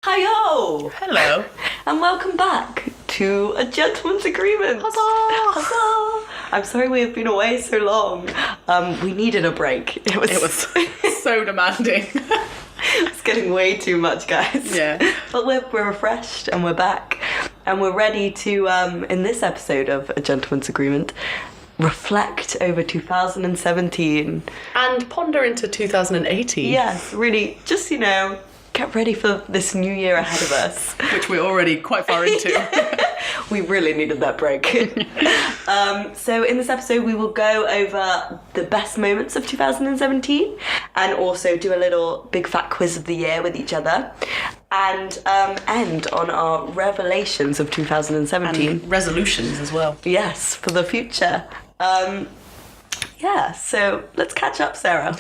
Hiyo! Hello. And welcome back to A Gentleman's Agreement. Huzzah! Huzzah! I'm sorry we have been away so long. We needed a break. It was so demanding. It's getting way too much, guys. Yeah. But we're refreshed and we're back. And we're ready to, in this episode of A Gentleman's Agreement, reflect over 2017. And ponder into 2018. Yes, really, just, get ready for this new year ahead of us. Which we're already quite far into. We really needed that break. So in this episode, we will go over the best moments of 2017 and also do a little big fat quiz of the year with each other and end on our revelations of 2017. And resolutions as well. Yes, for the future. So let's catch up, Sarah.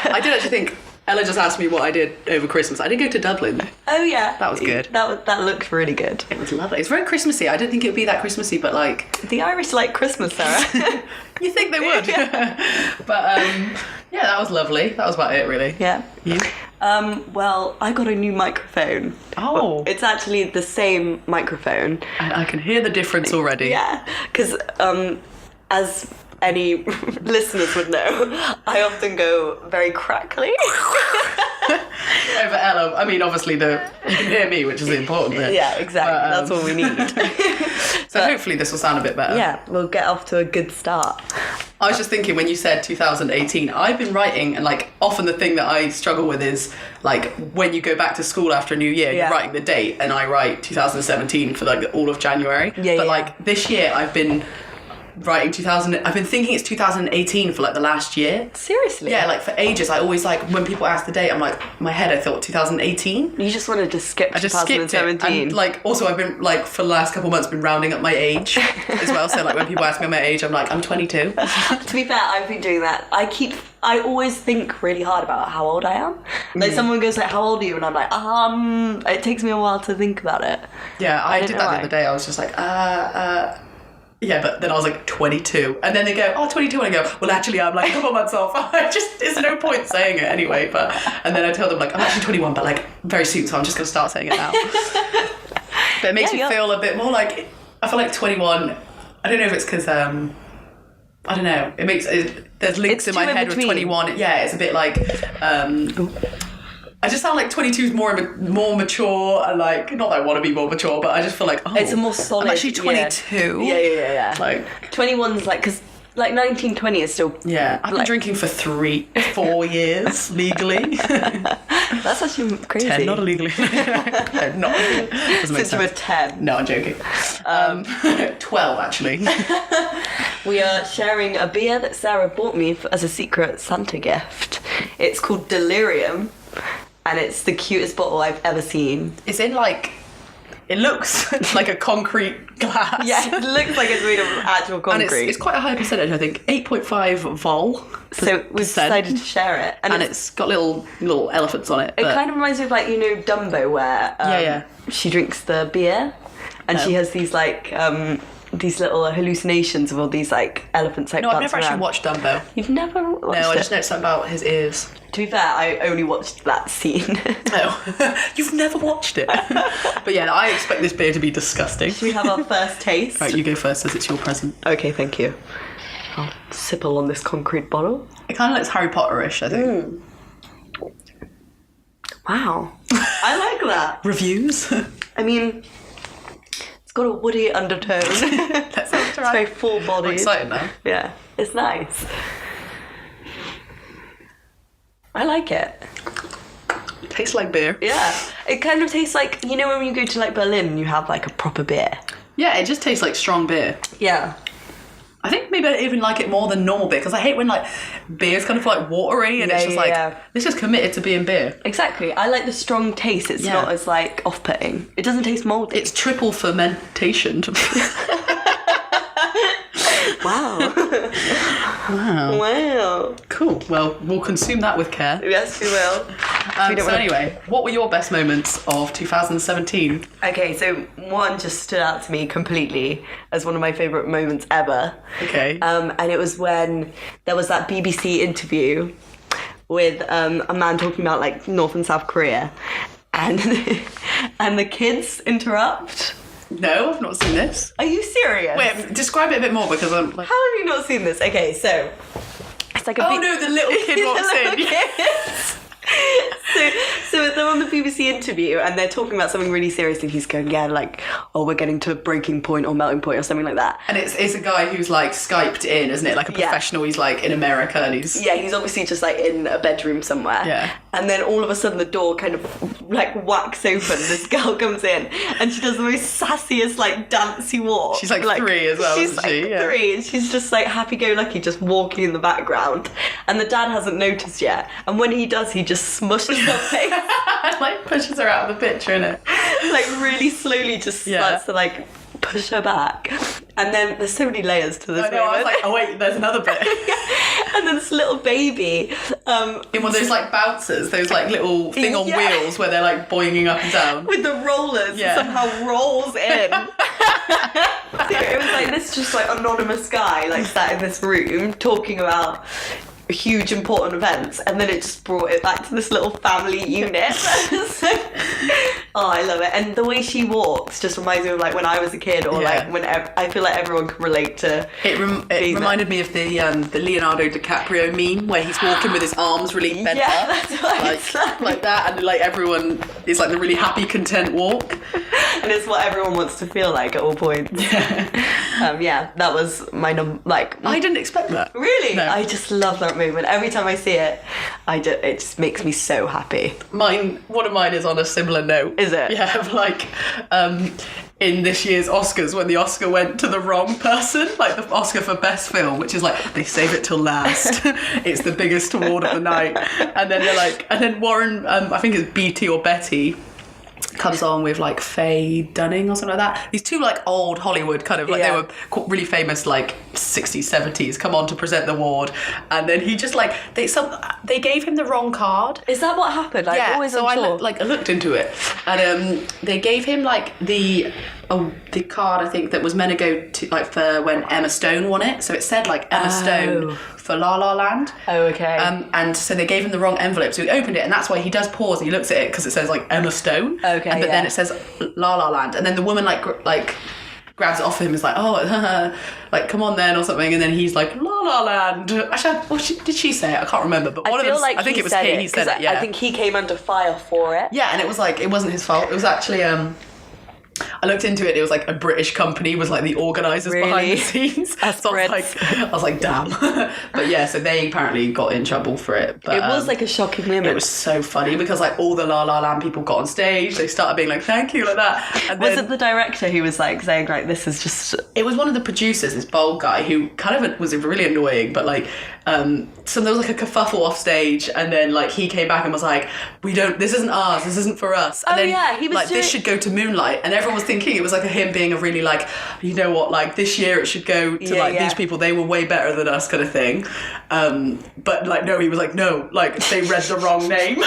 I did actually think... Ella just asked me what I did over Christmas. I did go to Dublin. Oh, yeah. That was good. That looked really good. It was lovely. It's very Christmassy. I didn't think it would be that Christmassy, but like... The Irish like Christmas, Sarah. You think they would. But, that was lovely. That was about it, really. Yeah. You? Well, I got a new microphone. Oh. It's actually the same microphone. And I can hear the difference already. Yeah, because as any listeners would know, I often go very crackly. Over Ella, I mean, obviously you can hear me, which is the important bit. Yeah, exactly. But, that's what we need. So hopefully this will sound a bit better. Yeah, we'll get off to a good start. I was just thinking when you said 2018, I've been writing, and like often the thing that I struggle with is like when you go back to school after a new year, you're writing the date, and I write 2017 for like all of January. But like this year I've been writing I've been thinking it's 2018 for like the last year. Seriously? Yeah, like for ages. I always like when people ask the date, I'm like, in my head I thought 2018. You just wanted to skip 2017. Skipped it. And like also I've been like for the last couple of months been rounding up my age as well. So like when people ask me my age, I'm like, I'm 22. To be fair, I've been doing that. I always think really hard about how old I am. Like someone goes like, how old are you? And I'm like, it takes me a while to think about it. Yeah, I did that the other day. I was just like, yeah, but then I was like 22. And then they go, 22. And I go, well, actually, I'm like a couple months off. There's no point saying it anyway. And then I tell them, like, I'm actually 21, but like very soon. So I'm just going to start saying it now. But it makes me feel a bit more like, I feel like 21. I don't know if it's because, I don't know. There's links in my head with 21. Yeah, it's a bit like, I just sound like 22 is more mature and like, not that I want to be more mature, but I just feel like, it's a more solid. I'm actually 22. Yeah. Like 21's like, because like 19, 20 is still. Yeah, I've been drinking for 4 years legally. That's actually crazy. 10, not illegally. No, not since you were 10. No, I'm joking. 12 actually. We are sharing a beer that Sarah bought me as a secret Santa gift. It's called Delirium. And it's the cutest bottle I've ever seen. It's in like, it looks like a concrete glass. Yeah, it looks like it's made of actual concrete. And it's quite a high percentage, I think. 8.5 vol. So we've decided to share it. And it's got little elephants on it. It kind of reminds me of like, Dumbo where she drinks the beer and she has these like... these little hallucinations of all these like elephant type. No, I've never actually watched Dumbo. You've never watched it? No, I just know something about his ears. To be fair, I only watched that scene. Oh, you've never watched it. But yeah, I expect this beer to be disgusting. Should we have our first taste? Right, you go first as it's your present. Okay, thank you. I'll sipple on this concrete bottle. It kind of looks Harry Potter-ish, I think. Wow. I like that. Reviews? I mean... It's got a woody undertone. That sounds right. It's very full-bodied. I'm excited now. Yeah, it's nice. I like it. It tastes like beer. Yeah. It kind of tastes like, when you go to like Berlin, you have like a proper beer. Yeah, it just tastes like strong beer. Yeah. I think maybe I even like it more than normal beer, because I hate when like beer's kind of like watery and it's just this is committed to being beer. Exactly. I like the strong taste. It's not as like off-putting. It doesn't taste mouldy. It's triple fermentation. Wow. Wow. Cool. Well, we'll consume that with care. Yes, we will. Anyway, what were your best moments of 2017? Okay, so one just stood out to me completely as one of my favourite moments ever. Okay. And it was when there was that BBC interview with a man talking about like North and South Korea. and and the kids interrupt. No, I've not seen this. Are you serious? Wait, describe it a bit more because I'm like... How have you not seen this? Okay, so it's like a Oh no, the little kid walks in. Kids. So they're on the BBC interview and they're talking about something really serious and he's going, yeah, like, oh, we're getting to a breaking point or melting point or something like that. And it's a guy who's like Skyped in, isn't it? Like a professional. He's like in America and he's obviously just like in a bedroom somewhere. Yeah. And then all of a sudden the door kind of like whacks open. This girl comes in and she does the most sassiest like dancey walk. She's like 3 as well, she's isn't she? Like 3 and she's just like happy-go-lucky just walking in the background. And the dad hasn't noticed yet. And when he does, he just smushes her face. Like pushes her out of the picture, innit? Like really slowly just starts to like push her back. And then there's so many layers to this moment. I was like, oh wait, there's another bit. And then this little baby in one of those like bouncers, those like little thing on wheels where they're like boinging up and down with the rollers, somehow rolls in. It was like this just like anonymous guy like sat in this room talking about huge important events, and then it just brought it back to this little family unit. Oh, I love it. And the way she walks just reminds me of like when I was a kid, or like when I feel like everyone can relate to it. It reminded me of the Leonardo DiCaprio meme where he's walking with his arms really bent up, that's what like that, and like everyone is like the really happy, content walk. And it's what everyone wants to feel like at all points. That was my I didn't expect that. Really? No. I just love that movement. Every time I see it, it just makes me so happy. One of mine is on a similar note. Is it? Yeah, like in this year's Oscars, when the Oscar went to the wrong person, like the Oscar for Best Film, which is like, they save it till last. It's the biggest award of the night. And then they're like, and then Warren, I think it's BT or Betty, comes on with like Faye Dunning or something like that. These two like old Hollywood kind of like they were really famous like 60s 70s come on to present the award, and then he just like they gave him the wrong card. Is that what happened? Always so unsure. I looked into it, and they gave him like the card I think that was meant to go to like for when Emma Stone won it. So it said like Emma Stone for La La Land. Oh, okay. And so they gave him the wrong envelope, so he opened it, and that's why he does pause and he looks at it because it says like Emma Stone. Okay. But then it says La La Land, and then the woman like grabs it off him, is like, oh, like come on then or something, and then he's like La La Land. Actually, did she say it? I can't remember. But I think it was he said it. Yeah. I think he came under fire for it. Yeah, and it was like it wasn't his fault. It was actually I looked into it. It was like a British company was like the organisers behind the scenes. So I was like, damn. But yeah, so they apparently got in trouble for it. But it was like a shocking moment. It was so funny because like all the La La Land people got on stage. They started being like, thank you, like that. And was it the director who was like saying like, this is just? It was one of the producers, this bold guy who kind of was really annoying, but like. So there was like a kerfuffle off stage, and then like he came back and was like, this isn't ours, this isn't for us. And he was like this should go to Moonlight, and everyone was thinking it was like him being a really like, you know what, like this year it should go to these people, they were way better than us kind of thing. But like no, he was like no, like they read the wrong name.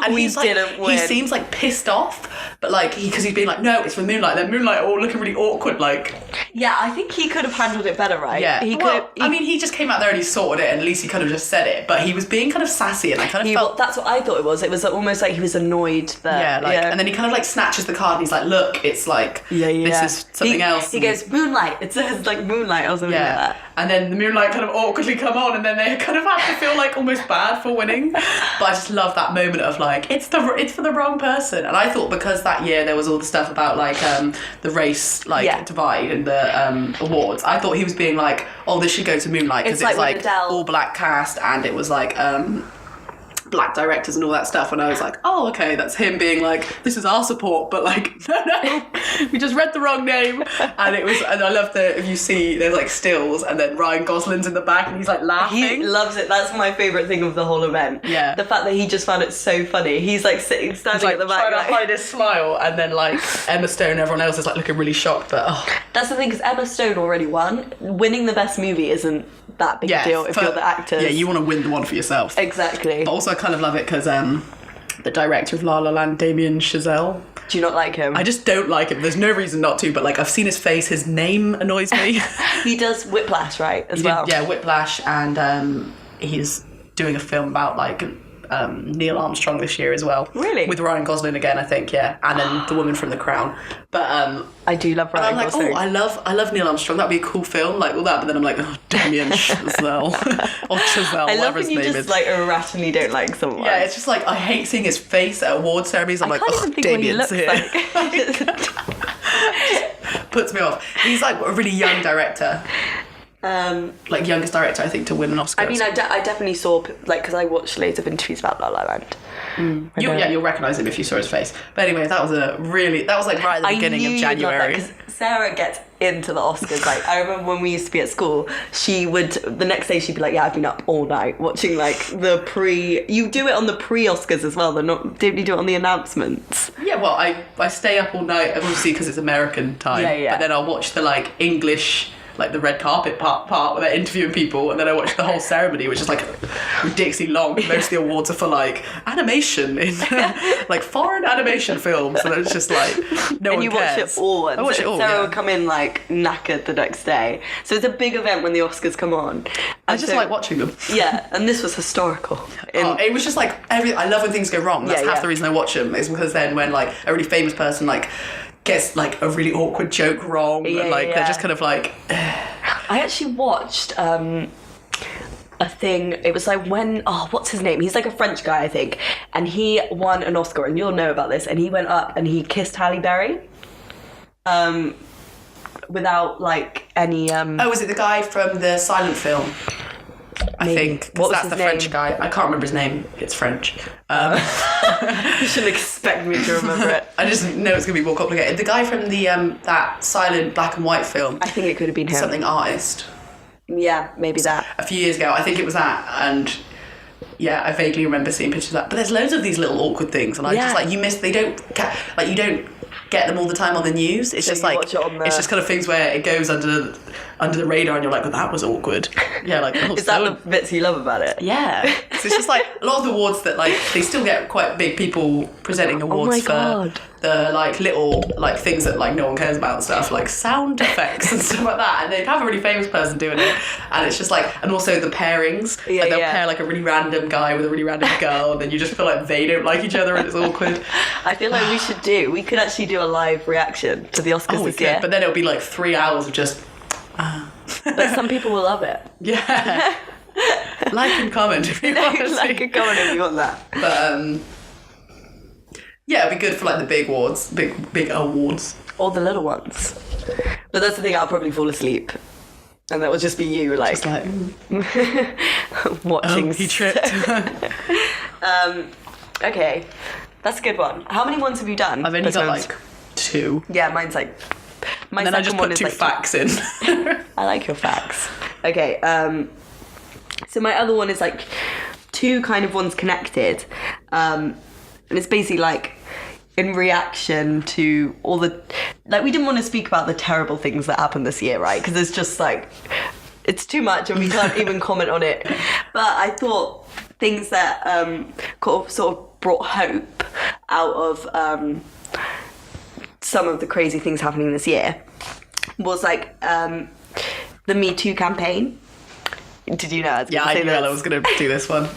And we didn't win. He seems like pissed off, but like because he's been like no, it's for Moonlight. Then Moonlight all looking really awkward, like. Yeah, I think he could have handled it better, right? Yeah. I mean, he just came out there and he sorted it, and at least he could have just said it. But he was being kind of sassy, and I kind of felt that's what I thought it was. It was almost like he was annoyed that. And then he kind of like snatches the card and he's like, "Look, it's like this is something else." He goes Moonlight. It says like Moonlight or something like that. And then the Moonlight kind of awkwardly come on, and then they kind of have to feel like almost bad for winning. But I just love that moment of like it's for the wrong person. And I thought because that year there was all the stuff about like the race divide and the awards, I thought he was being like, oh, this should go to Moonlight because it's like all black cast, and it was like black directors and all that stuff, and I was like, oh, okay, that's him being like, this is our support, but like, no, we just read the wrong name. And I love if you see, there's like stills, and then Ryan Gosling's in the back, and he's like laughing. He loves it. That's my favourite thing of the whole event. Yeah. The fact that he just found it so funny. He's like standing at the back, trying to hide his smile, and then like Emma Stone and everyone else is like looking really shocked, but That's the thing, because Emma Stone already won. Winning the best movie isn't that big a deal if you're the actors. Yeah, you want to win the one for yourself. Exactly. But also I kind of love it because the director of La La Land, Damien Chazelle. Do you not like him? I just don't like him. There's no reason not to, but like I've seen his face, his name annoys me. He does Whiplash, right? As well. Yeah, Whiplash, and he's doing a film about like Neil Armstrong this year as well. Really? With Ryan Gosling again, I think, yeah. And then the woman from The Crown. But I do love Ryan Gosling. I love Neil Armstrong. That'd be a cool film, like all that. But then I'm like, oh, Damien Chazelle. Or Chazelle, I love whatever his when you name just is. like irrationally don't like someone. Yeah, it's just like, I hate seeing his face at award ceremonies. I'm like, can't oh, even think what he Damien's looks here. like. Puts me off. He's like a really young director. Like youngest director, I think, to win an Oscar. I mean, I definitely saw, like, because I watched loads of interviews about La La Land. You'll recognise him if you saw his face. But anyway, that was like right at the beginning of January. Because Sarah gets into the Oscars. Like, I remember when we used to be at school, the next day she'd be like, yeah, I've been up all night watching like you do it on the pre-Oscars as well. Don't you do it on the announcements? Yeah, well, I stay up all night, obviously, because it's American time. Yeah. But then I'll watch the like English, like the red carpet part where they're interviewing people, and then I watch the whole ceremony, which is like ridiculously long. Most of the awards are for like animation in like foreign animation films, and it's just like no one cares. Watch it all. I watch it all. Sarah would come in like knackered the next day. So it's a big event when the Oscars come on. I just like watching them. Yeah, and this was historical. It was just like I love when things go wrong. That's half the reason I watch them, is because then when like a really famous person like gets like a really awkward joke wrong, and like they're just kind of like. I actually watched a thing. It was like what's his name? He's like a French guy, I think, and he won an Oscar, and you'll know about this. And he went up and he kissed Halle Berry, without like any. Oh, was it the guy from the silent film? I think that's the French guy. I can't remember his name. It's French. You shouldn't expect me to remember it. I just know it's going to be more complicated. The guy from the that silent black and white film. I think it could have been him. Something Artist. Yeah, maybe that. A few years ago, I think it was that, and yeah, I vaguely remember seeing pictures of that. But there's loads of these little awkward things, and I just like you don't get them all the time on the news. It's just like it's just kind of things where it goes under the radar, and you're like, well, that was awkward. Yeah, like is that the bits you love about it? Yeah, so it's just like a lot of the awards that like they still get quite big people presenting awards for the like little like things that like no one cares about and stuff, like sound effects and stuff like that, and they'd have a really famous person doing it, and it's just like, and also the pairings, like they'll pair like a really random guy with a really random girl, and then you just feel like they don't like each other and it's awkward. I feel like we could actually do a live reaction to the Oscars this year. But then it'll be like 3 hours of just but some people will love it. Yeah. Like and comment if you want to like and comment if you want that. But yeah, it'd be good for like the big awards, big awards, or the little ones. But that's the thing, I'll probably fall asleep, and that will just be you like watching. Oh, he tripped. Okay, that's a good one. How many ones have you done? I've only got like 2. Yeah, mine's like. And then I just put 2 facts in. I like your facts. Okay, so my other one is like 2 kind of ones connected, and it's basically like in reaction to all the, like, we didn't want to speak about the terrible things that happened this year, right? Because it's just like, it's too much and we can't even comment on it. But I thought things that sort of brought hope out of some of the crazy things happening this year was like the Me Too campaign. Did you know? I knew Ella was going to do this one.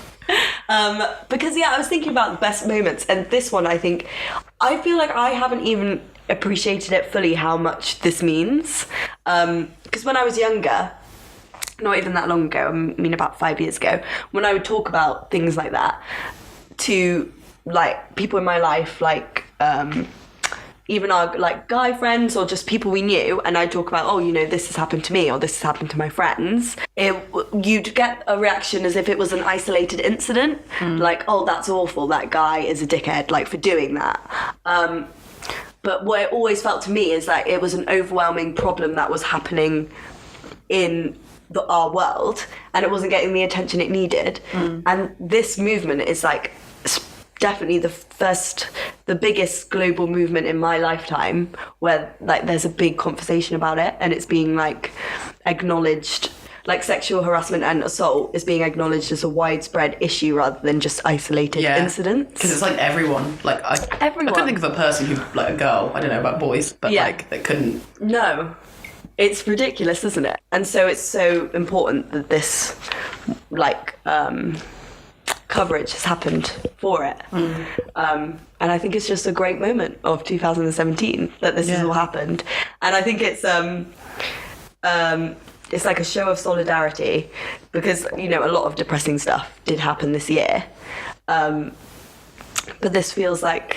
Because I was thinking about the best moments, and this one I feel like I haven't even appreciated it fully how much this means. Because when I was younger, not even that long ago, I mean about 5 years ago, when I would talk about things like that to like people in my life, like even our like guy friends or just people we knew, and I'd talk about, oh, you know, this has happened to me or this has happened to my friends, you'd get a reaction as if it was an isolated incident, like, oh, that's awful, that guy is a dickhead, like, for doing that. But what it always felt to me is that it was an overwhelming problem that was happening in our world, and it wasn't getting the attention it needed. And this movement is like definitely the biggest global movement in my lifetime, where like there's a big conversation about it and it's being like acknowledged, like sexual harassment and assault is being acknowledged as a widespread issue rather than just isolated incidents. Because it's like everyone, like everyone. I couldn't think of a person who, like a girl, I don't know about boys, but like that couldn't. No, it's ridiculous, isn't it? And so it's so important that this like coverage has happened for it. And I think it's just a great moment of 2017 that this has all happened. And I think it's like a show of solidarity because, you know, a lot of depressing stuff did happen this year. But this feels like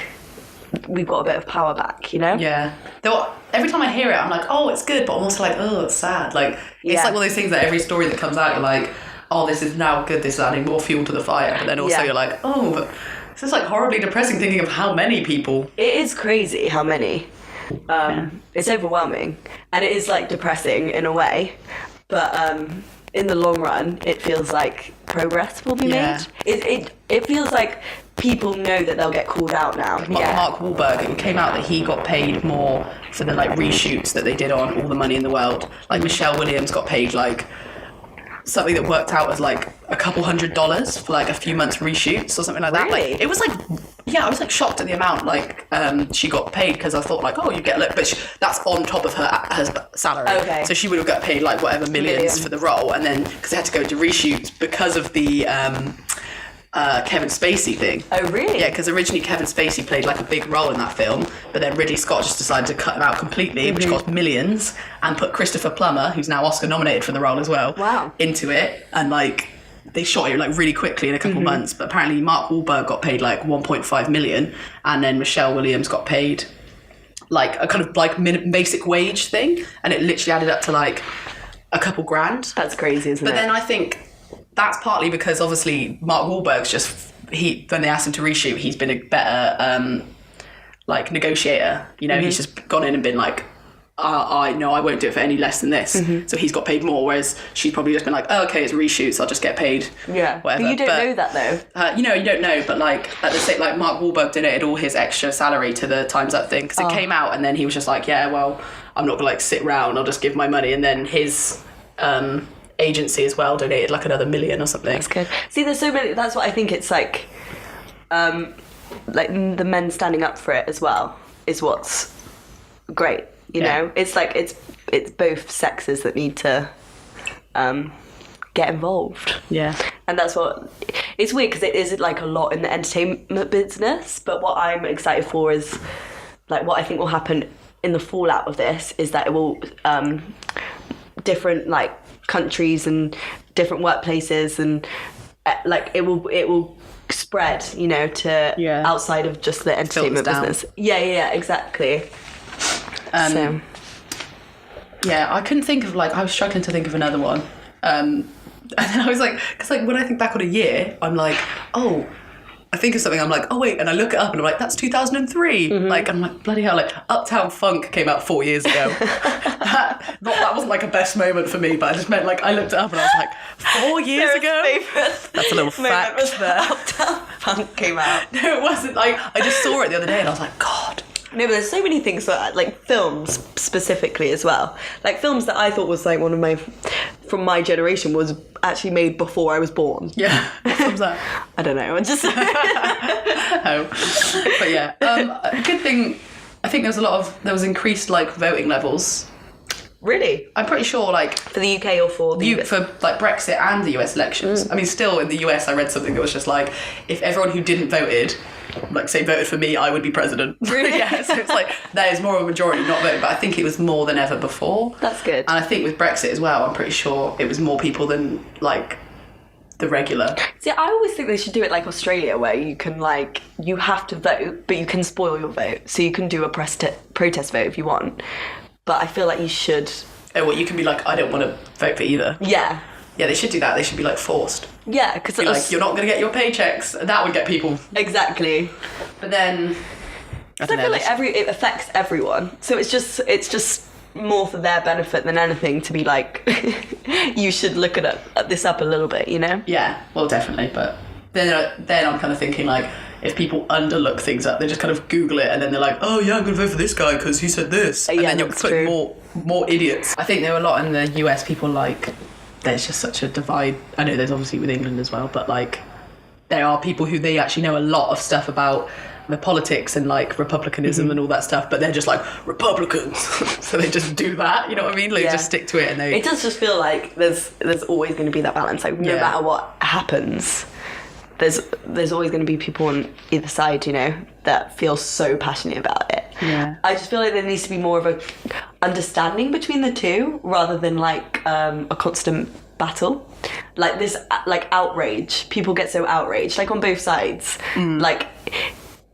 we've got a bit of power back, you know? Yeah. Though every time I hear it, I'm like, oh, it's good, but I'm also like, oh, it's sad. Like, it's like one of those things that every story that comes out, you're like, oh, this is now good, this is adding more fuel to the fire. But then also you're like, oh, but this is like horribly depressing thinking of how many people. It is crazy how many. It's overwhelming. And it is like depressing in a way. But in the long run, it feels like progress will be made. It feels like people know that they'll get called out now. Mark Wahlberg, it came out that he got paid more for the like reshoots that they did on All the Money in the World. Like Michelle Williams got paid like something that worked out as like a couple $100 for like a few months reshoots or something like that. Really? Like it was like, yeah, I was like shocked at the amount like she got paid because I thought like, oh, you get but that's on top of her salary. Okay. So she would have got paid like whatever millions for the role, and then because they had to go to reshoots because of the Kevin Spacey thing. Oh, really? Yeah, because originally Kevin Spacey played like a big role in that film, but then Ridley Scott just decided to cut him out completely, which cost millions, and put Christopher Plummer, who's now Oscar nominated for the role as well, into it, and like they shot it like really quickly in a couple months. But apparently Mark Wahlberg got paid like 1.5 million, and then Michelle Williams got paid like a kind of like basic wage thing, and it literally added up to like a couple grand. That's crazy, isn't it? But then I think that's partly because obviously Mark Wahlberg's just when they asked him to reshoot, he's been a better like negotiator. You know, he's just gone in and been like, I won't do it for any less than this. So he's got paid more, whereas she's probably just been like, oh, okay, it's reshoots, I'll just get paid. Yeah, whatever. But you don't know that though. You don't know, but like at the same, like Mark Wahlberg donated all his extra salary to the Time's Up thing because it came out, and then he was just like, yeah, well, I'm not gonna like sit around, I'll just give my money, and then his agency as well donated like another $1 million or something. That's good. See, there's so many. That's what I think. It's like the men standing up for it as well is what's great. You know, it's like it's both sexes that need to get involved. Yeah, and that's what it's weird because it is like a lot in the entertainment business. But what I'm excited for is like what I think will happen in the fallout of this is that it will different like countries and different workplaces and like it will spread, you know, to outside of just the entertainment business. Yeah, exactly. So yeah, I couldn't think of like I was struggling to think of another one. And then I was like, because like when I think back on a year, I'm like, oh, I think of something, I'm like, oh wait, and I look it up and I'm like, that's 2003. Like, I'm like, bloody hell, like Uptown Funk came out 4 years ago. that wasn't like a best moment for me, but I just meant like I looked it up and I was like, 4 years ago? That's a little fact there. Uptown Funk came out. No, it wasn't. Like I just saw it the other day and I was like, God. No, but there's so many things that, like films specifically as well. Like films that I thought was like one of my, from my generation, was actually made before I was born. Yeah, what film's that? I don't know. I'm just. Oh, but yeah, a good thing. I think there was increased like voting levels. Really? I'm pretty sure, like for the UK or for the US? For like Brexit and the US elections. I mean, still in the US, I read something that was just like, if everyone who didn't voted, like say voted for me, I would be president. Really? Yeah. So it's like there is more of a majority not voting, but I think it was more than ever before. That's good. And I think with Brexit as well, I'm pretty sure it was more people than like the regular. See, I always think they should do it like Australia, where you can like you have to vote, but you can spoil your vote, so you can do a protest vote if you want. But I feel like you should. Oh, well, you can be like, I don't want to vote for either. Yeah. Yeah, they should do that. They should be like forced. Yeah, because like, you're not going to get your paychecks. That would get people. Exactly. But then, I feel like it affects everyone. So it's just more for their benefit than anything to be like, you should look this up a little bit, you know? Yeah, well, definitely. But then I'm kind of thinking like, if people underlook things up, they just kind of Google it and then they're like, oh yeah, I'm going to vote for this guy because he said this. And then you're putting more idiots. I think there are a lot in the US people like, there's just such a divide. I know there's obviously with England as well, but like there are people who they actually know a lot of stuff about the politics and like republicanism and all that stuff, but they're just like Republicans. So they just do that, you know what I mean? Like just stick to it and it does just feel like there's always going to be that balance. Like no matter what happens, there's always going to be people on either side, you know, that feel so passionate about it. Yeah. I just feel like there needs to be more of a understanding between the two rather than like a constant battle. Like this, like outrage. People get so outraged, like on both sides. Like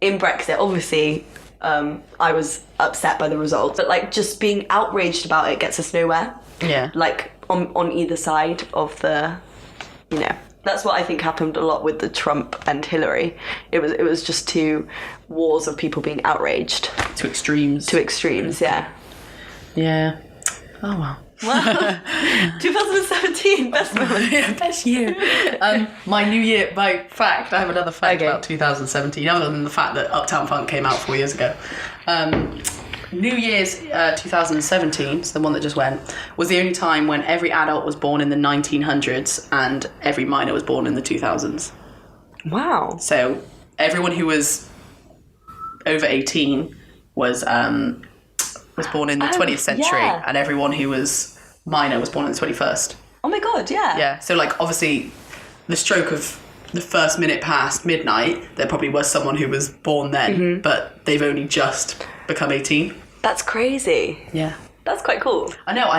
in Brexit, obviously, I was upset by the result, but like just being outraged about it gets us nowhere. Yeah. Like on either side of the, you know. That's what I think happened a lot with the Trump and Hillary. It was just two wars of people being outraged. To extremes. To extremes, yeah. Yeah. Oh, well. Well, 2017, best moment. Yeah, best year. My New Year, by fact, I have another fact about 2017, other than the fact that Uptown Funk came out 4 years ago. New Year's 2017, so the one that just went, was the only time when every adult was born in the 1900s and every minor was born in the 2000s. Wow. So everyone who was over 18 was born in the 20th century, and everyone who was minor was born in the 21st. Oh my god, yeah. Yeah, so like obviously the stroke of the first minute past midnight, there probably was someone who was born then, but they've only just become 18. That's crazy. Yeah. That's quite cool. I know,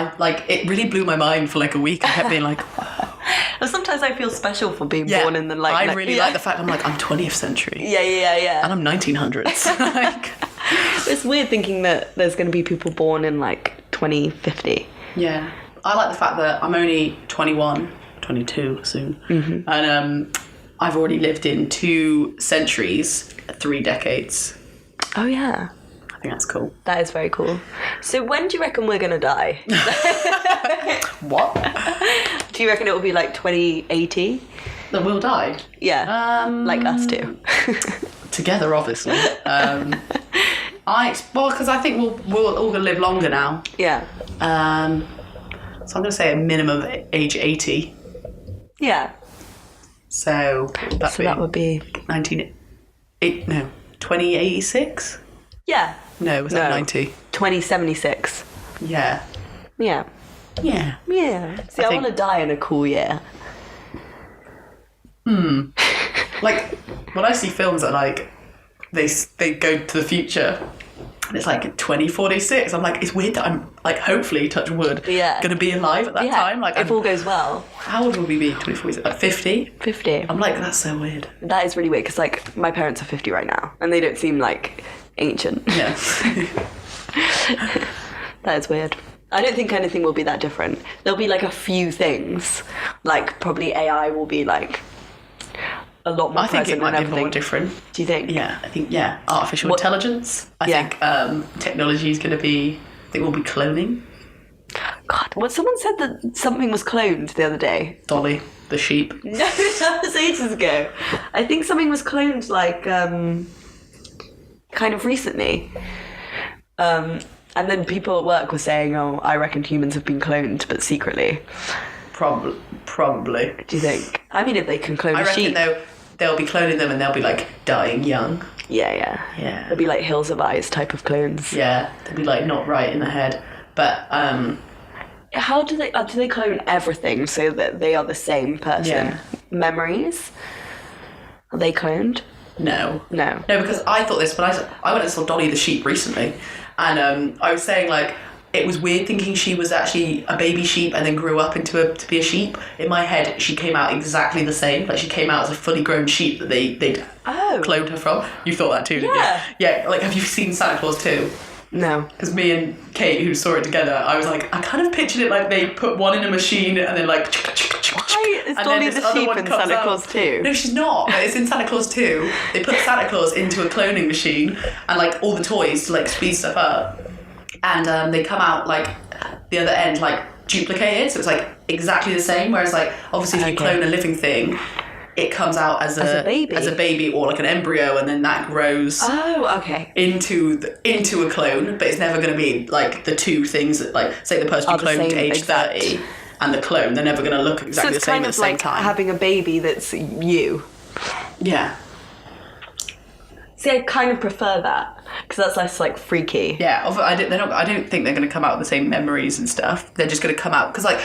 it really blew my mind for like a week. I kept being like, wow. And sometimes I feel special for being born in the like... I really like the fact I'm 20th century. Yeah. And I'm 1900s. Like... It's weird thinking that there's going to be people born in like 2050. Yeah. I like the fact that I'm only 21, 22 soon. Mm-hmm. And I've already lived in 2 centuries, 3 decades. Oh, yeah. I think that's cool. That is very cool. So when do you reckon we're going to die? What? Do you reckon it will be like 2080? That we'll die? Yeah. Like us two. Together, obviously. Because I think we're all going to live longer now. Yeah. So I'm going to say a minimum age 80. Yeah. So that would be 2086? Yeah. No, was that 90? 2076. Yeah. Yeah. Yeah. Yeah. See, I want to die in a cool year. Like, when I see films that, like, they go to the future, and it's, like, 2046, I'm like, it's weird that I'm, like, hopefully, touch wood, going to be alive at that time. Like, if all goes well. How old will we be 2046? Like, 50? 50. I'm like, that's so weird. That is really weird, because, like, my parents are 50 right now, and they don't seem, like, ancient. Yeah. That is weird. I don't think anything will be that different. There'll be, like, a few things. Like, probably AI will be, like... a lot more. I think it might be more different. Do you think? Yeah, I think artificial intelligence. I think technology is going to be. I think we'll be cloning. God, someone said that something was cloned the other day. Dolly, the sheep. No, that was ages ago. I think something was cloned like kind of recently. And then people at work were saying, "Oh, I reckon humans have been cloned, but secretly." Probably. Do you think? I mean, if they can clone a sheep. I reckon they'll be cloning them and they'll be like dying young. Yeah. They'll be like Hills of Eyes type of clones. Yeah, they'll be like not right in the head. But how do they clone everything so that they are the same person? Yeah. Memories? Are they cloned? No, because I thought this when I went and saw Dolly the sheep recently, and I was saying like. It was weird thinking she was actually a baby sheep and then grew up to be a sheep. In my head, she came out exactly the same. Like she came out as a fully grown sheep that they'd cloned her from. You thought that too, didn't you? Yeah. Like, have you seen Santa Claus 2? No. Because me and Kate, who saw it together, I was like, I kind of pictured it like they put one in a machine and then like... Why is Dolly the sheep in Santa Claus 2? No, she's not. But it's in Santa Claus 2. They put Santa Claus into a cloning machine and like all the toys to like speed stuff up. And they come out like the other end like duplicated, so it's like exactly the same. Whereas like obviously if you clone a living thing, it comes out as a baby or like an embryo, and then that grows into a clone. But it's never going to be like the two things that like say the person you cloned to age 30 and the clone. They're never going to look exactly the same at the same time. So it's kind of like having a baby that's you. Yeah. See, I kind of prefer that because that's less like freaky. Yeah, I don't think they're going to come out with the same memories and stuff. They're just going to come out because like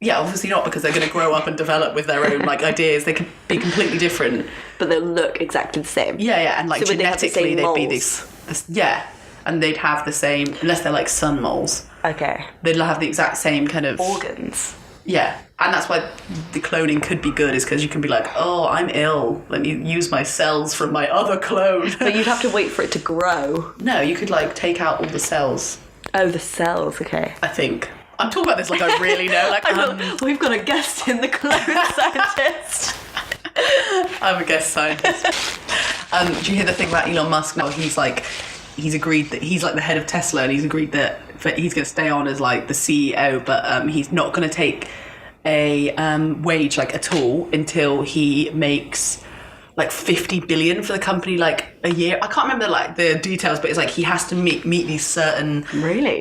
Yeah, obviously not, because they're going to grow up and develop with their own like ideas. They could be completely different, but they'll look exactly the same. Yeah, and like So would they have the genetically same they'd be moles? this yeah, and they'd have the same, unless they're like sun moles. Okay. They'd have the exact same kind of organs. Yeah, and that's why the cloning could be good, is because you can be like, oh, I'm ill, let me use my cells from my other clone. But you'd have to wait for it to grow. No, you could like take out all the cells. Oh, the cells. Okay. I think. I'm talking about this like I really know. Like we've got a guest in the clone scientist. I'm a guest scientist. Do you hear the thing about Elon Musk now? He's agreed that he's like the head of Tesla, and he's agreed that he's going to stay on as like the CEO, but he's not going to take a wage like at all until he makes like 50 billion for the company like a year. I can't remember like the details, but it's like he has to meet these certain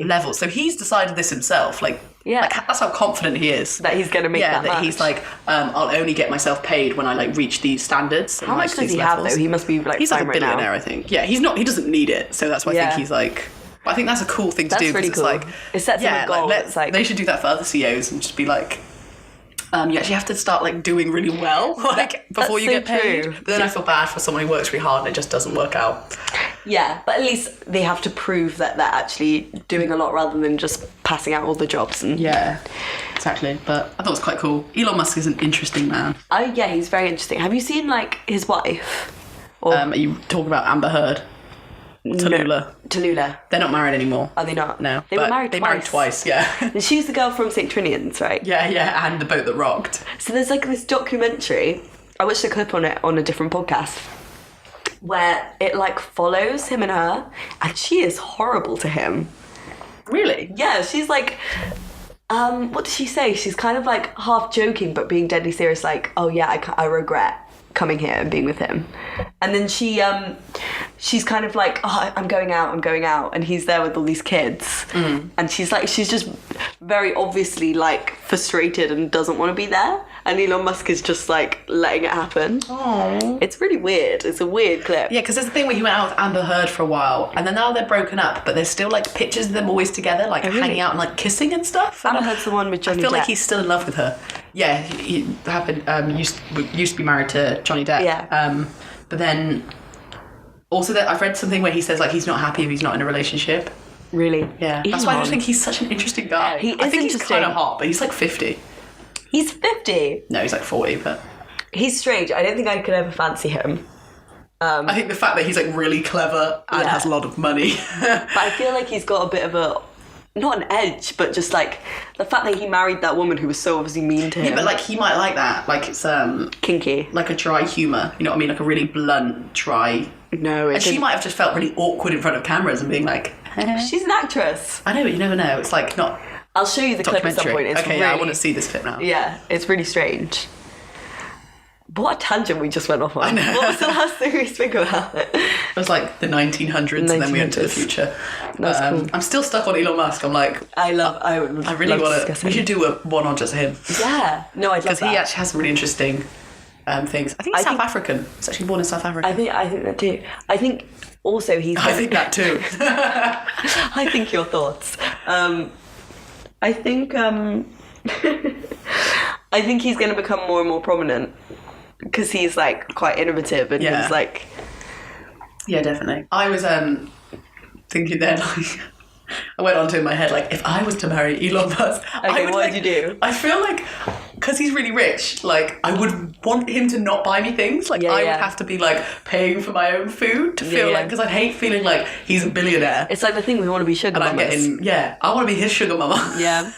levels. So he's decided this himself. Like that's how confident he is that he's going to make that much. He's like, I'll only get myself paid when I like reach these standards. How much does he have though? He must be like, he's like a billionaire, I think. Yeah, he's not. He doesn't need it. So that's why I think he's like. But I think that's a cool thing to do. That's really cool. It's like, it sets him a goal. Like, they should do that for other CEOs and just be like, you actually have to start like doing really well, like before you get paid. True. But then I feel bad for someone who works really hard and it just doesn't work out. Yeah, but at least they have to prove that they're actually doing a lot rather than just passing out all the jobs. And yeah, exactly. But I thought it was quite cool. Elon Musk is an interesting man. Oh yeah, he's very interesting. Have you seen like his wife? Or are you talking about Amber Heard? Tallulah. No, Tallulah. They're not married anymore. Are they not? No. They were married twice. They married twice, yeah. And she was the girl from St. Trinian's, right? Yeah, and The Boat That Rocked. So there's like this documentary, I watched a clip on it on a different podcast, where it like follows him and her, and she is horrible to him. Really? Yeah, she's like, what does she say? She's kind of like half joking but being deadly serious, like, oh yeah, I regret coming here and being with him. And then she's kind of like, oh, I'm going out, and he's there with all these kids. And she's just very obviously like frustrated and doesn't want to be there, and Elon Musk is just like letting it happen. Aww. It's really weird. It's a weird clip. Yeah, because there's the thing where he went out with Amber Heard for a while, and then now they're broken up, but there's still like pictures of them always together, like hanging out and like kissing and stuff. Amber Heard's the one with Johnny Depp. I feel like he's still in love with her. Yeah, he happened. Used to be married to Johnny Depp. Yeah. But then also that I've read something where he says like he's not happy if he's not in a relationship. Really? Yeah. That's why I just think he's such an interesting guy. I think he's kind of hot, but he's like 50. He's 50? No, he's like 40, but he's strange. I don't think I could ever fancy him. I think the fact that he's like really clever and has a lot of money. But I feel like he's got a bit of a, not an edge, but just like the fact that he married that woman who was so obviously mean to him. Yeah, but like he might like that. Like it's kinky. Like a dry humour. You know what I mean? Like a really blunt, dry. No, and she might have just felt really awkward in front of cameras and being like, she's an actress. I know, but you never know. It's like not. I'll show you the clip at some point. It's okay, really, yeah, I want to see this clip now. Yeah, it's really strange. What a tangent we just went off on. I know. What was the last thing we spoke about? It was like the 1900s and then we went to the future. That's cool. I'm still stuck on Elon Musk. I'm like, I really want to. We should do a one on just him. Yeah. No, I'd love that. Because he actually has some really interesting things. I think he's South African. He's actually born in South Africa. I think that too. I think also he's... I think that too. I think your thoughts. I think I think he's going to become more and more prominent because he's like quite innovative and he's like... Yeah, definitely. I was thinking then, like, I went on to in my head, like, if I was to marry Elon Musk, okay, what would you do? I feel like, because he's really rich, like, I would want him to not buy me things. Like, I would have to be, like, paying for my own food to feel like, because I hate feeling like he's a billionaire. It's like the thing we want to be sugar mamas. I want to be his sugar mama. Yeah.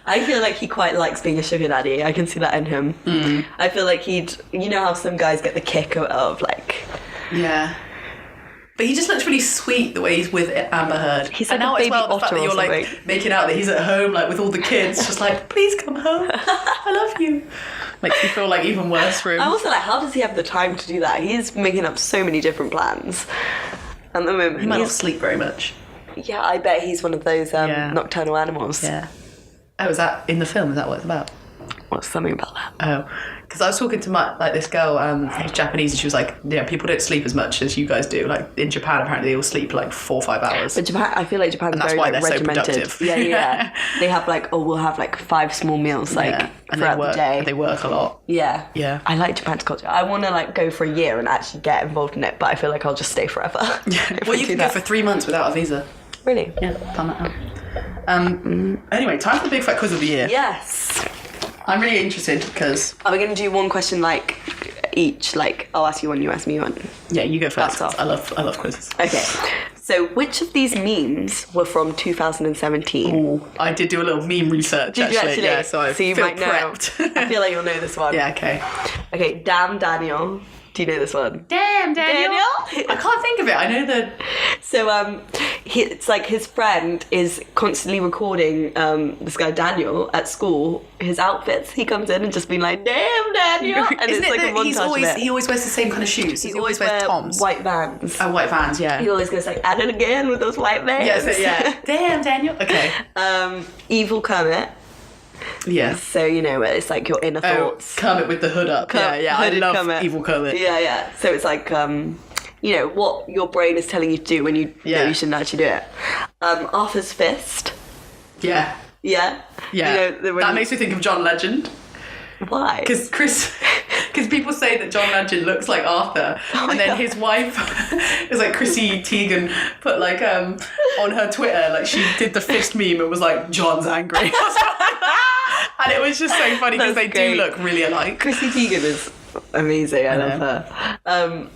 I feel like he quite likes being a sugar daddy. I can see that in him. I feel like he'd, you know how some guys get the kick of like... Yeah. But he just looks really sweet the way he's with Amber Heard. He's like and now a baby as well, the fact otter that you're or something. like making out that he's at home, like with all the kids, just like, please come home. I love you. Makes me feel like even worse for him. I'm also like, how does he have the time to do that? He's making up so many different plans at the moment. He might not sleep very much. Yeah, I bet he's one of those nocturnal animals. Yeah. Oh, is that in the film? Is that what it's about? What's something about that? Oh, because I was talking to this girl who's Japanese, and she was like, yeah, people don't sleep as much as you guys do. Like in Japan, apparently they all sleep like 4 or 5 hours. But Japan, I feel like Japan's And that's very why like, they're so regimented. productive. Yeah. They have like, we'll have like 5 small meals like and throughout the day. They work a lot. Yeah. Yeah. I like Japan's culture. I want to like go for a year and actually get involved in it, but I feel like I'll just stay forever. Well, you can go for 3 months without a visa. Really? Yeah, done that now. Anyway, time for the big fat quiz of the year. Yes. I'm really interested because... Are we going to do one question like each? Like, I'll ask you one, you ask me one. Yeah, you go first. That's off. I love quizzes. Okay. So, which of these memes were from 2017? Ooh, I did do a little meme research, Did you actually? Yeah, so I you feel might know. prepped. I feel like you'll know this one. Yeah, okay. Okay, damn Daniel. Do you know this one? Damn, Daniel. I can't think of it. I know the... So, it's like his friend is constantly recording this guy Daniel at school, his outfits. He comes in and just being like, damn Daniel. And Isn't it's like it a montage of it. he always wears the same kind of shoes? He always wears Toms. White Vans. Oh, white Vans, yeah. He always goes like, at it again with those white Vans. Yeah. Damn, Daniel. Okay. Evil Kermit. Yeah. So, you know, it's like your inner thoughts. Kermit with the hood up. Yeah. I Hooded love Kermit. Evil Kermit. Yeah. So it's like, you know, what your brain is telling you to do when you know you shouldn't actually do it. Arthur's Fist. Yeah. Yeah. Yeah. You know, that makes me think of John Legend. Why? Because people say that John Legend looks like Arthur, and then his wife is like Chrissy Teigen put like on her Twitter, like she did the fist meme and was like, John's angry. And it was just so funny because they do look really alike. Chrissy Teigen is amazing. I love her.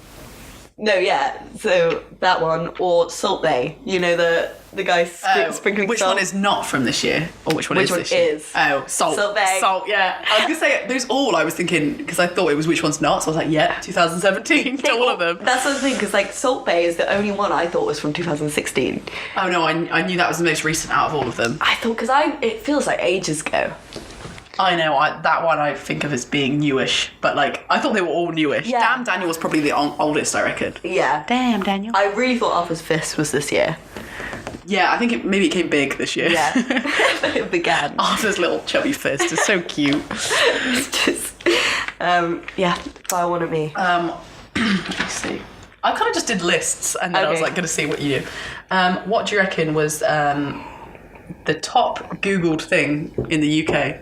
No, yeah. So that one or Salt Bay. You know the guy sprinkling which salt. one is not from this year, or which one is this year? Is? Oh, Salt Bay. Salt. Yeah. I was gonna say those all. I was thinking because I thought it was which one's not. So I was like, yeah, 2017 to all of them. That's the thing because like Salt Bay is the only one I thought was from 2016. Oh no, I knew that was the most recent out of all of them. I thought because it feels like ages ago. I know, that one I think of as being newish, but like, I thought they were all newish. Yeah. Damn Daniel was probably the oldest, I reckon. Yeah. Damn Daniel. I really thought Arthur's Fist was this year. Yeah, I think maybe it came big this year. Yeah. It began. Arthur's little chubby fist is so cute. It's just, yeah, fire one at me. Let me see. I kind of just did lists, and then I was like, going to see what you do. What do you reckon was the top Googled thing in the UK?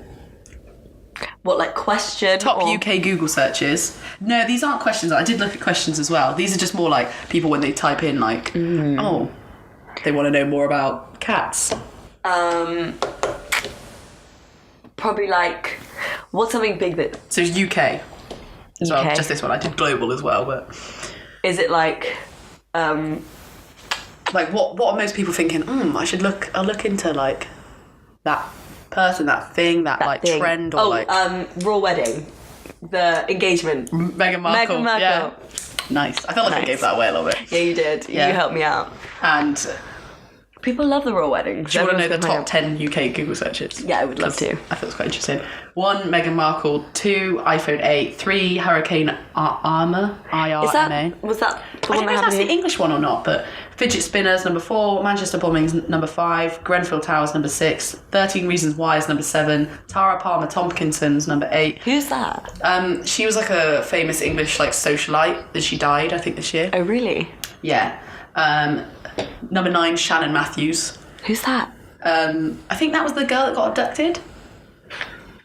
What, like question? Top or... UK Google searches. No, these aren't questions. I did look at questions as well. These are just more like people when they type in like, oh, they want to know more about cats. Probably like, what's something big that... So it's UK as well. UK. Just this one. I did global as well, but... Is it like... Like what are most people thinking? I'll look into like that person, that thing, that like thing. trend or like Royal Wedding. The engagement. Meghan Markle. Meghan Markle. Yeah. Nice. I felt like I gave that away a little bit. Yeah, you did. Yeah. You helped me out. And People love the Royal Wedding. do you want to know the top 10 UK Google searches? Yeah, I would love to. I thought it was quite interesting. 1, Meghan Markle. 2, iPhone 8. 3, Hurricane Armour. IRMA. Was that the I one don't know if that that's happened? the English one or not, but Fidget Spinners, number 4, Manchester Bombings, number 5, Grenfell Towers, number 6, 13 Reasons Why is number 7, Tara Palmer Tompkinson's number 8. Who's that? She was like a famous English like socialite that she died, I think, this year. Oh, really? Yeah. Number 9, Shannon Matthews. Who's that? I think that was the girl that got abducted.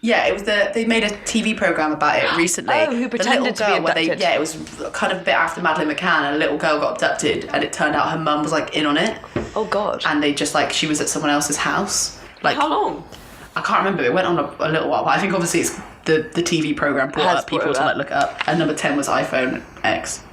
Yeah, it was they made a TV program about it recently. Oh, who pretended to be abducted. It was kind of a bit after Madeleine McCann, and a little girl got abducted, and it turned out her mum was like in on it. Oh God. And they just like she was at someone else's house. Like how long? I can't remember. It went on a little while, but I think obviously it's the TV program brought up people to like look it up. And number 10 was iPhone X.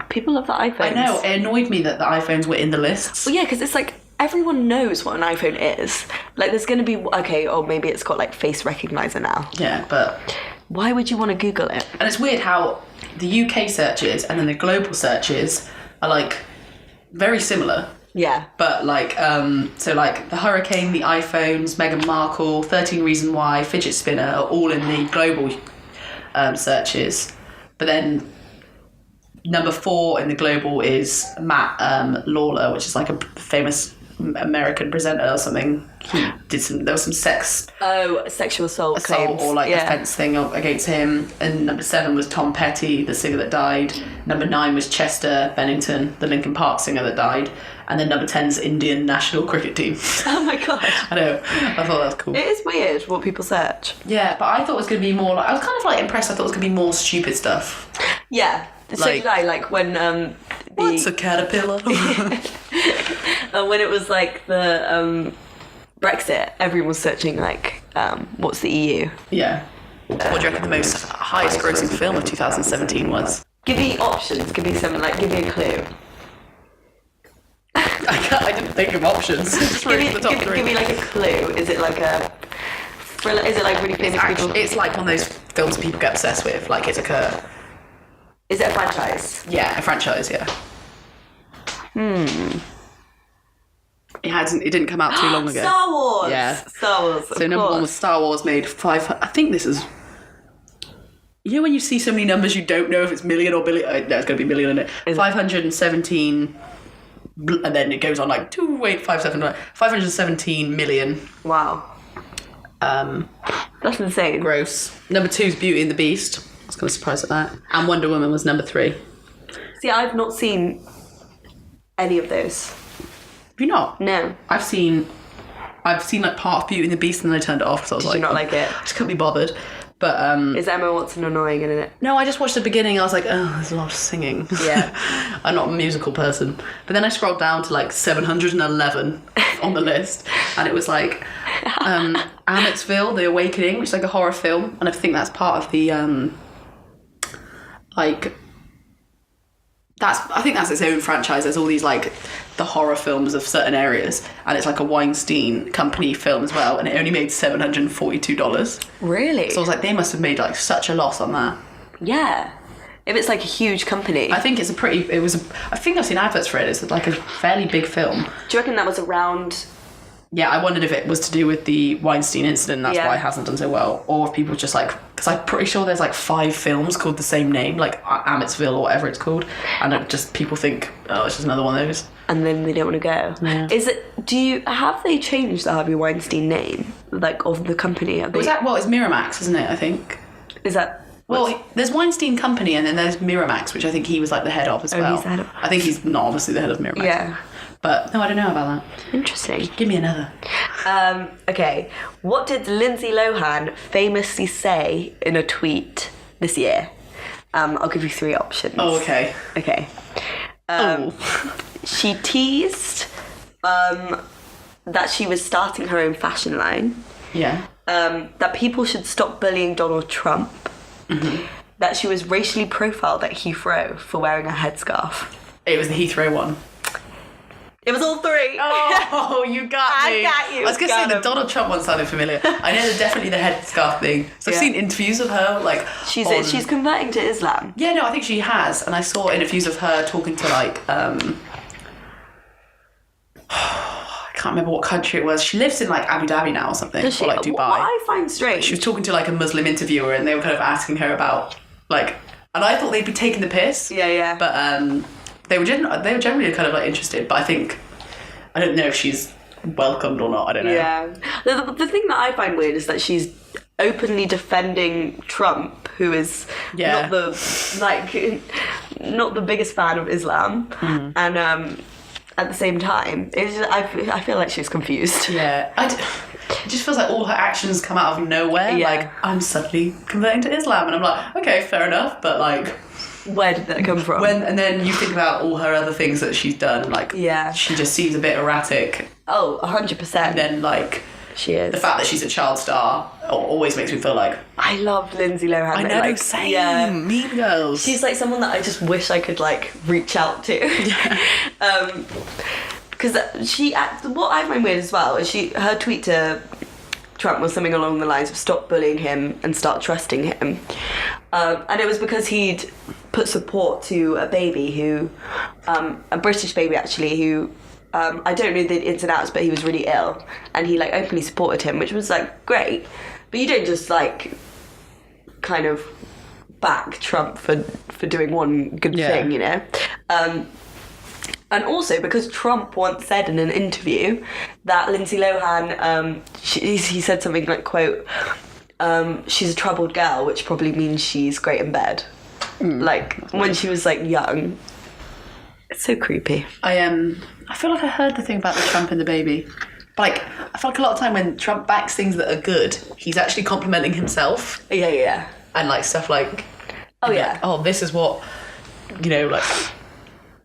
People love the iPhones. I know. It annoyed me that the iPhones were in the lists. Well, yeah, because it's like everyone knows what an iPhone is. Like, there's going to be or maybe it's got like face recognizer now. Yeah, but why would you want to Google it? and it's weird how the UK searches and then the global searches are like very similar. Yeah. But like, so like the hurricane, the iPhones, Meghan Markle, 13 Reasons Why, fidget spinner are all in the global searches. But then number 4 in the global is Matt Lawler, which is like a famous American presenter or something. There was some sexual assault claims. or offence thing against him. And number 7 was Tom Petty, the singer that died. Number 9 was Chester Bennington, the Linkin Park singer that died. And then number 10's Indian national cricket team. Oh my god. I know. I thought that was cool. It is weird what people search. Yeah, but I thought it was going to be more I was kind of impressed. I thought it was going to be more stupid stuff. Yeah. So did I, when what's a caterpillar? when it was the Brexit, everyone was searching what's the EU? Yeah. What do you reckon the most highest grossing film of 2017 was? Give me options. Give me some give me a clue. I didn't think of options. Just give three. me a clue. Is it a thriller? Is it really famous people? It's one of those films people get obsessed with. It's Is it a franchise? Yeah, a franchise. Yeah. It didn't come out too long ago. Star Wars. Yeah. Star Wars. So number 1 was Star Wars, made 5. I think this is. You know when you see so many numbers, you don't know if it's million or billion. No, it's going to be million in it. 517. And then it goes on 517 million. Wow. That's insane. Gross. Number 2 is Beauty and the Beast. I was kind of surprised at that. And Wonder Woman was number 3. See, I've not seen any of those. Have you not? No. I've seen part of Beauty and the Beast and then I turned it off because I was Did you not like it? I just couldn't be bothered. But is Emma Watson annoying in it? No, I just watched the beginning. I was like, oh, there's a lot of singing. Yeah. I'm not a musical person. But then I scrolled down to 711 on the list, and it was Amityville: The Awakening, which is a horror film, and I think that's part of the I think that's its own franchise. There's all these the horror films of certain areas, and it's a Weinstein Company film as well, and it only made $742. Really? So I was they must have made such a loss on that. Yeah. If it's a huge company. I think I think I've seen adverts for it. It's a fairly big film. Do you reckon that was around? Yeah, I wondered if it was to do with the Weinstein incident, that's why it hasn't done so well, or if people just because I'm pretty sure there's 5 films called the same name, Amityville or whatever it's called, and people think, oh, it's just another one of those. And then they don't want to go. Yeah. Have they changed the Harvey Weinstein name, of the company? It's Miramax, isn't it, I think? Is that... Well, there's Weinstein Company and then there's Miramax, which I think he was the head of as well. He's the head of... I think he's not obviously the head of Miramax. Yeah. But, no, I don't know about that. Interesting. Give me another. Okay. What did Lindsay Lohan famously say in a tweet this year? I'll give you 3 options. Oh, okay. Okay. She teased that she was starting her own fashion line. Yeah. That people should stop bullying Donald Trump. Mm-hmm. That she was racially profiled at Heathrow for wearing a headscarf. It was the Heathrow one. It was all 3. Oh, you got me. I got you. I was going to say the Donald Trump one sounded familiar. I know there's definitely the headscarf thing. So I've seen interviews of her, she's converting to Islam. Yeah, no, I think she has. And I saw interviews of her talking to, I can't remember what country it was. She lives in, Abu Dhabi now or something. Does she? Or, Dubai. What I find strange. She was talking to, a Muslim interviewer, and they were kind of asking her about, and I thought they'd be taking the piss. Yeah. But, they were generally kind of interested, but I don't know if she's welcomed or not. I don't know. Yeah. The thing that I find weird is that she's openly defending Trump, who is not the biggest fan of Islam, and at the same time, I feel like she's confused. Yeah. It just feels like all her actions come out of nowhere. Yeah. I'm suddenly converting to Islam, and I'm okay, fair enough, but where did that come from? And then you think about all her other things that she's done, she just seems a bit erratic. Oh, 100%. And then she is. The fact that she's a child star always makes me feel I love Lindsay Lohan. I know, same. Yeah. Mean Girls. She's someone that I just wish I could reach out to. Yeah. Because what I find weird as well is her tweet to Trump was something along the lines of stop bullying him and start trusting him. And it was because he'd put support to a baby a British baby actually, who I don't know the ins and outs, but he was really ill, and he openly supported him, which was great. But you don't just kind of back Trump for doing one good thing, you know. And also because Trump once said in an interview that Lindsay Lohan, he said something like, quote, she's a troubled girl, which probably means she's great in bed. Like, when she was, like, young. It's so creepy. I feel like I heard the thing about the Trump and the baby. But, like, I feel like a lot of time when Trump backs things that are good, he's actually complimenting himself. Yeah. And, like, stuff like... Oh, yeah. Like, oh, this is what, you know, like...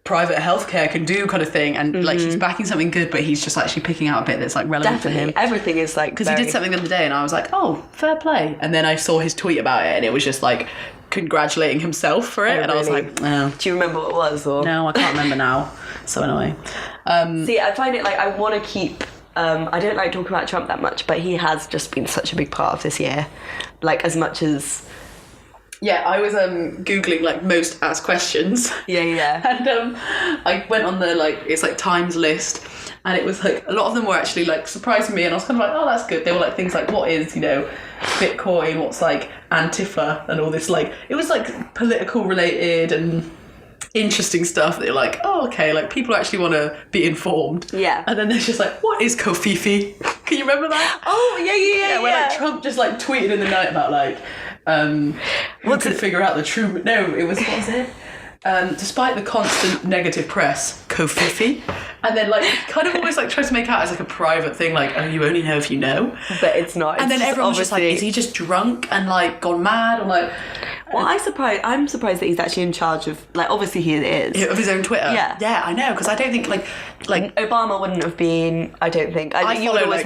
private healthcare can do kind of thing, and like he's backing something good, but he's just actually picking out a bit that's like relevant for him. Everything is like, because he did something the other day and I was like, oh, fair play, and then I saw his tweet about it and it was just like congratulating himself for it. Oh, and I was like, oh. Do you remember what it was? Or No, I can't remember now. So annoying. See, I find it like I want to keep I don't like talking about Trump that much, but he has just been such a big part of this year, like as much as... Yeah, I was googling like most asked questions. Yeah. And I went on the like it's like Times list, and it was like a lot of them were actually like surprising me, and I was kind of like, oh, that's good. They were like things like, what is, you know, Bitcoin, what's like Antifa, and all this, like it was like political related and interesting stuff that you're like, oh, okay, like people actually want to be informed. Yeah. And then there's just like, what is Kofifi? Can you remember that? Oh, yeah. Where like Trump just like tweeted in the night about like who could figure out the true... No, it was... What was it? Despite the constant negative press, Kofifi. And then, like, kind of almost, like, tries to make out as, like, a private thing, like, oh, you only know if you know. But it's not. And then everyone was just like, is he just drunk and, like, gone mad? Or, like... Well, I'm surprised that he's actually in charge of... Like, obviously he is. Of his own Twitter? Yeah. Yeah, I know, because I don't think, like... Obama wouldn't have been... I don't think. I follow, like,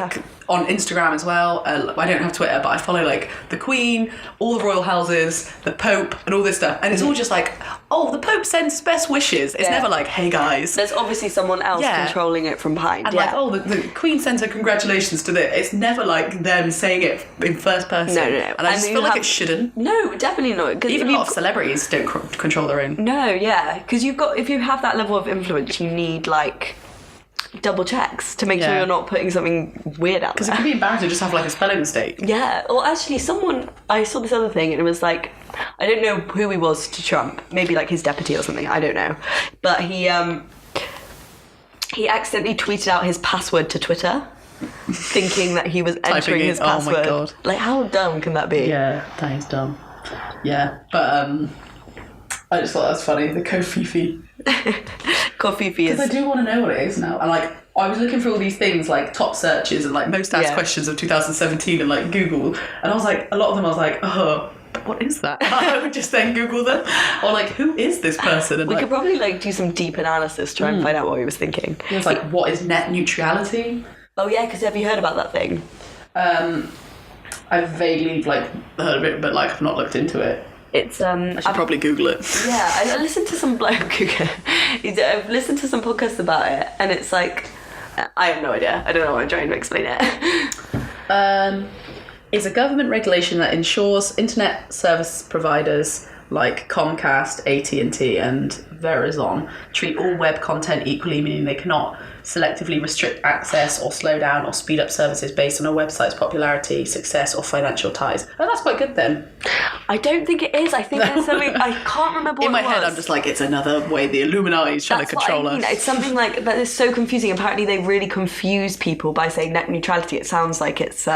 on Instagram as well. I don't have Twitter, but I follow, like, the Queen, all the royal houses, the Pope, and all this stuff. And it's all just like, oh, the Pope sends best wishes. It's never like, hey, guys. There's obviously someone else controlling it from behind. And like, oh, the Queen sends her congratulations to this. It's never like them saying it in first person. No. And I just feel like it shouldn't. No, definitely not. Even a lot of celebrities don't control their own. No, yeah. Because if you have that level of influence, you need like... double checks to make sure you're not putting something weird out there. Because it can be embarrassing to just have like a spelling mistake. Yeah. Well, actually, I saw this other thing and it was like, I don't know who he was to Trump. Maybe like his deputy or something. I don't know. But he accidentally tweeted out his password to Twitter, thinking that he was entering his password. Oh my God. Like, how dumb can that be? Yeah, that is dumb. Yeah, but I just thought that was funny. The Kofifi. Kofifi is... Because I do want to know what it is now. And like, I was looking for all these things like top searches and like most asked questions of 2017 and like Google. And I was like, a lot of them I was like, oh, what is that? I would just then Google them. Or like, who is this person? And we could probably like do some deep analysis, try and find out what he was thinking. It was like, what is net neutrality? Oh yeah, because have you heard about that thing? I've vaguely like heard of it, but like I've not looked into it. It's I should probably Google it. Yeah, I listened to some I've listened to some podcasts about it, and it's like, I have no idea. I don't know why I'm trying to explain it. Is a government regulation that ensures internet service providers like Comcast, AT&T, and Verizon treat all web content equally, meaning they cannot selectively restrict access or slow down or speed up services based on a website's popularity, success, or financial ties. Oh, that's quite good then. I don't think it is. I think there's something... I can't remember what in my it was. head, I'm just like, it's another way the Illuminati is trying to control us. It's something like that is so confusing. Apparently, they really confuse people by saying net neutrality. It sounds like it's...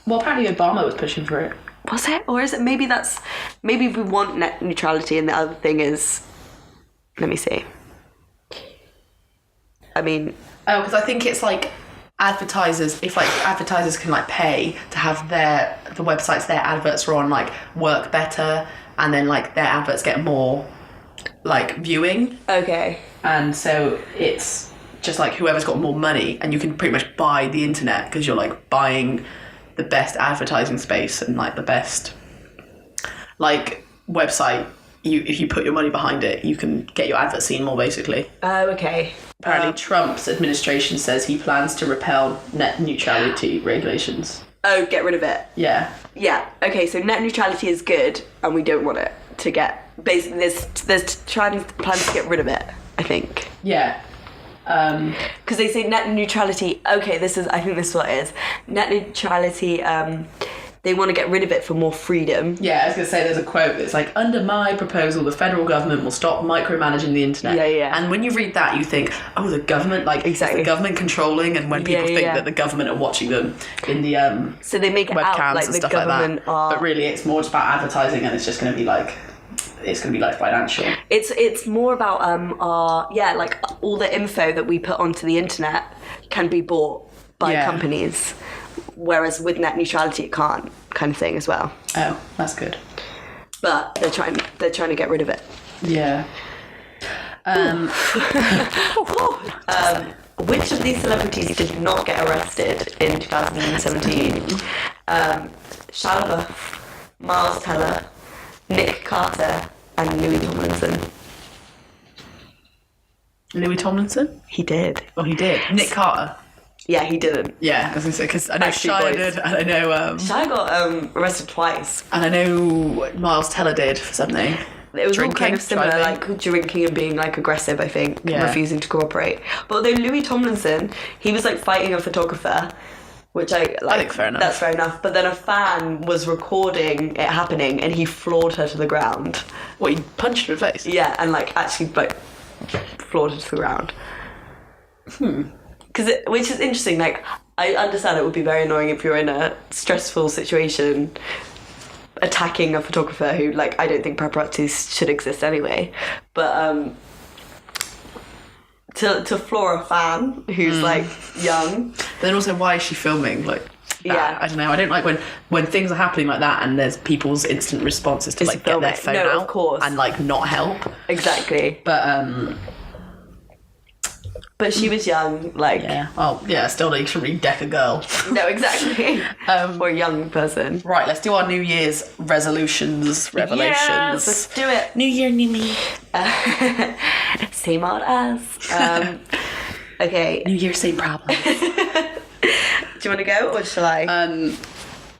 Well, apparently Obama was pushing for it. Was it? Or is it... Maybe we want net neutrality and the other thing is... Let me see. I mean... Oh, because I think it's like advertisers... If like advertisers can like pay to have the websites their adverts are on like work better, and then like their adverts get more like viewing. Okay. And so it's just like whoever's got more money, and you can pretty much buy the internet because you're like buying the best advertising space and like the best like website. If you put your money behind it, you can get your advert seen more basically. Oh, okay. Apparently Trump's administration says he plans to repeal net neutrality regulations. Oh, get rid of it. Yeah. Yeah. Okay, so net neutrality is good and we don't want it to get... Basically, there's plans to get rid of it, I think. Yeah. Because they say net neutrality... Okay, I think this is what it is. Net neutrality... they want to get rid of it for more freedom. Yeah, I was going to say there's a quote that's like, under my proposal, the federal government will stop micromanaging the internet. Yeah. And when you read that, you think, oh, the government, like, Exactly. is the government controlling? And when people think that the government are watching them in the so they make it webcams out like and the stuff government like that. are... But really, it's more just about advertising, and it's just going to be like... It's going to be like financial. It's more about like all the info that we put onto the internet can be bought by companies, whereas with net neutrality it can't, kind of thing as well. Oh, that's good. But they're trying to get rid of it. Yeah. Which of these celebrities did not get arrested in 2017? Shia LaBeouf, Miles Teller, Nick Carter, and Louis Tomlinson. Louis Tomlinson? He did. Oh, he did. Nick Carter. Yeah, he didn't. Yeah, I was going to say, because I know Backstreet Shia Boys. did, and I know... Shia got arrested twice. and I know Miles Teller did for something. It was all kind of similar, driving. like drinking and being like aggressive, I think, Yeah. refusing to cooperate. But although Louis Tomlinson, he was like fighting a photographer, which I think fair enough. That's fair enough. But then a fan was recording it happening, and he floored her to the ground. What, he punched her in the face? Yeah, and like actually like floored her to the ground. Which is interesting. Like, I understand it would be very annoying if you're in a stressful situation attacking a photographer who, like, I don't think paparazzi should exist anyway. But to floor a fan who's like young. But then also, why is she filming? Like, that? Yeah. I don't know. I don't like when things are happening like that and there's people's instant responses to Is like to get film their it. phone No, out of course. and like not help. Exactly. But she was young, like... yeah. Oh, yeah, still you should really deck a girl. No, exactly. Or a young person. Right, let's do our New Year's revelations. Yes, let's do it. New Year, new me. Same old us. Okay. New Year, same problem. Do you want to go, or shall I?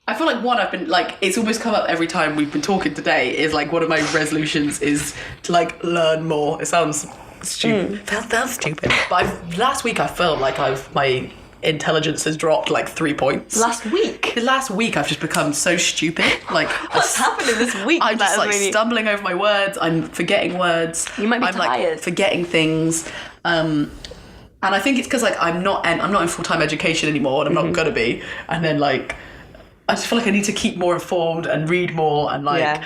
I feel like I've been like, it's almost come up every time we've been talking today, is like one of my resolutions is to like learn more. It sounds stupid. That's stupid. But last week I felt like my intelligence has dropped like 3 points. Last week? Last week I've just become so stupid. Like, What's happening this week? I'm just like stumbling over my words. I'm forgetting words. You might be I'm tired. like forgetting things. And I think it's because like I'm not in full-time education anymore, and I'm not gonna be. And then like I just feel like I need to keep more informed and read more and like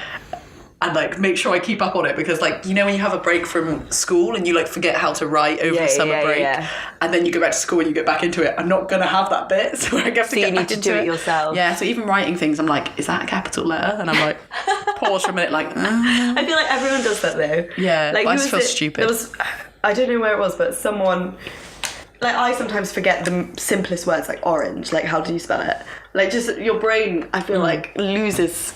and like make sure I keep up on it, because like, you know, when you have a break from school and you like forget how to write over the summer break and then you go back to school and you get back into it, I'm not gonna have that bit, so I have to get you back need to into do it yourself. Yeah, so even writing things, I'm like, is that a capital letter? And I'm like, pause for a minute, like I feel like everyone does that though. Yeah, like, but I who just was feel it? stupid. There was, I don't know where it was, but someone, like, I sometimes forget the simplest words, like orange, like how do you spell it? Like, just your brain, I feel like loses.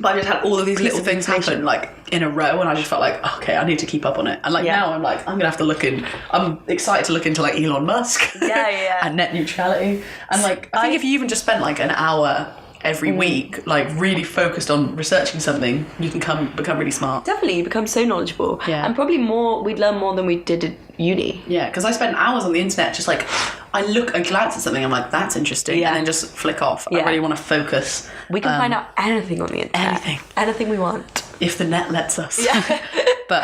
But I just had all of these little things happen like in a row, and I just felt like, okay, I need to keep up on it. And like now I'm like, I'm gonna have to look in. I'm excited to look into like Elon Musk and net neutrality. And like, I think if you even just spent like an hour every week, like really focused on researching something, you can become really smart. Definitely, you become so knowledgeable. Yeah. And probably we'd learn more than we did at uni. Yeah, because I spent hours on the internet just like, I glance at something, I'm like, that's interesting, and then just flick off. I really want to focus. We can find out anything on the internet. Anything we want. If the net lets us. Yeah. But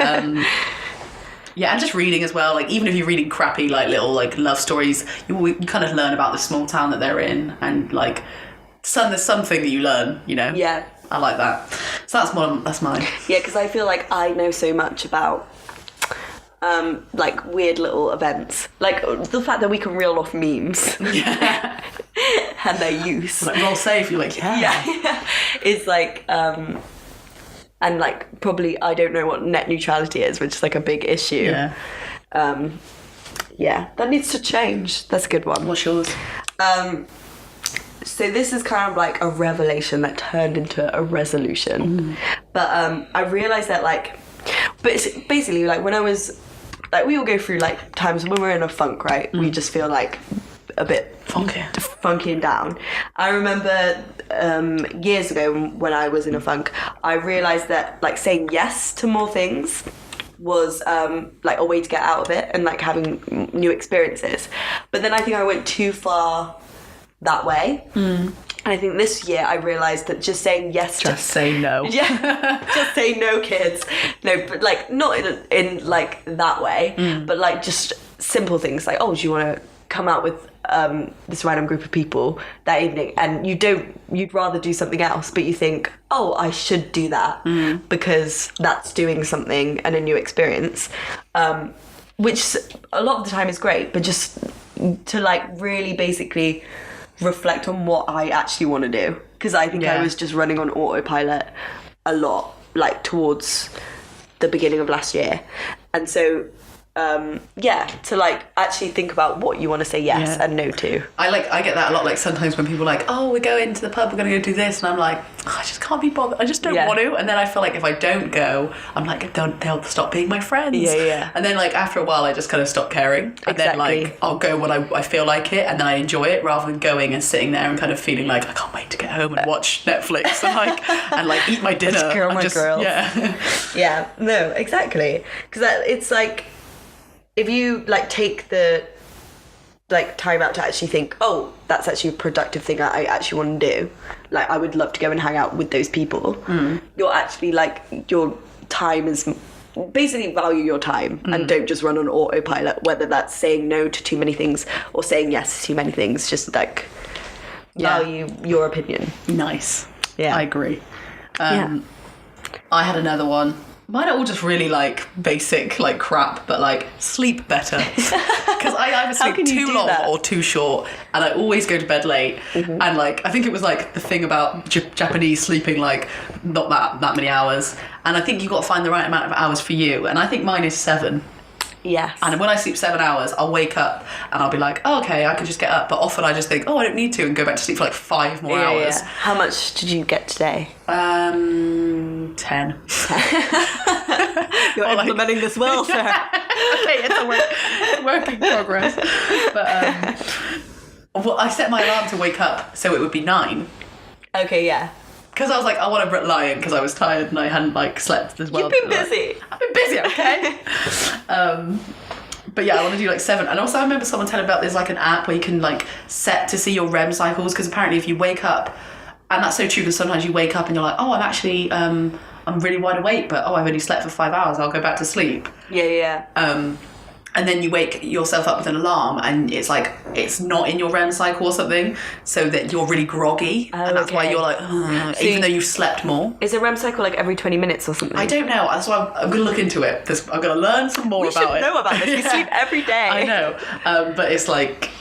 yeah, and just reading as well. Like, even if you're reading crappy like little like love stories, you kind of learn about the small town that they're in, and like there's something that you learn, you know. Yeah. I like that. So that's mine. Yeah, because I feel like I know so much about like weird little events, like the fact that we can reel off memes. Yeah. And their use. Like, roll safe. You're like, Yeah. It's like and like probably I don't know what net neutrality is, which is like a big issue. Yeah. Yeah, that needs to change. That's a good one. What's yours? So this is kind of like a revelation that turned into a resolution. But I realised that but it's basically like when I was, like, we all go through like times when we're in a funk, right? We just feel like a bit funky and down. I remember years ago when I was in a funk, I realised that like saying yes to more things was like a way to get out of it and like having new experiences. But then I think I went too far that way. And I think this year I realised that just saying yes to... Just say no. Yeah, just say no, kids. No, but like not in like that way, but like just simple things like, oh, do you want to come out with this random group of people that evening? And you'd rather do something else, but you think, oh, I should do that because that's doing something and a new experience, which a lot of the time is great, but just to like really basically reflect on what I actually want to do, because I think I was just running on autopilot a lot, like towards the beginning of last year. And so to like actually think about what you want to say yes and no to. I get that a lot, like sometimes when people are like, oh, we're going to the pub, we're going to go do this, and I'm like, oh, I just can't be bothered, I just don't want to. And then I feel like if I don't go, I'm like, they'll stop being my friends. And then like after a while I just kind of stop caring, and then like I'll go when I feel like it, and then I enjoy it, rather than going and sitting there and kind of feeling like I can't wait to get home and watch Netflix and like eat my dinner. Just girl my girls. Yeah. No, exactly, because it's like, if you like take the like time out to actually think, oh, that's actually a productive thing I actually want to do, like I would love to go and hang out with those people, you're actually like, your time is basically, value your time and don't just run on autopilot, whether that's saying no to too many things or saying yes to too many things. Just like value your opinion. Nice. I agree. I had another one. Mine are all just really like basic, like crap, but like sleep better, because I either sleep too long or too short, and I always go to bed late. And like I think it was like the thing about Japanese sleeping, like not that many hours, and I think you've got to find the right amount of hours for you, and I think mine is 7. Yes. And when I sleep 7 hours, I'll wake up and I'll be like, oh, okay, I could just get up. But often I just think, oh, I don't need to, and go back to sleep for like 5 more hours. Yeah. How much did you get today? 10. You're implementing this well, sir. Okay, it's a work in progress. But well, I set my alarm to wake up, so it would be 9. Okay, yeah. Because I was like, I want to lie in because I was tired and I hadn't like slept as well. You've been busy. I've been busy, okay? But yeah, I want to do like 7. And also I remember someone telling about there's like an app where you can like set to see your REM cycles, because apparently if you wake up, and that's so true, because sometimes you wake up and you're like, oh, I'm actually, I'm really wide awake, but oh, I've only slept for 5 hours, I'll go back to sleep. Yeah. And then you wake yourself up with an alarm, and it's like it's not in your REM cycle or something, so that you're really groggy, and that's why you're like, even though you've slept more. Is a REM cycle like every 20 minutes or something? I don't know. That's why I'm going to look into it. I'm going to learn some more about it. We should know about this. We sleep every day. I know, but it's like,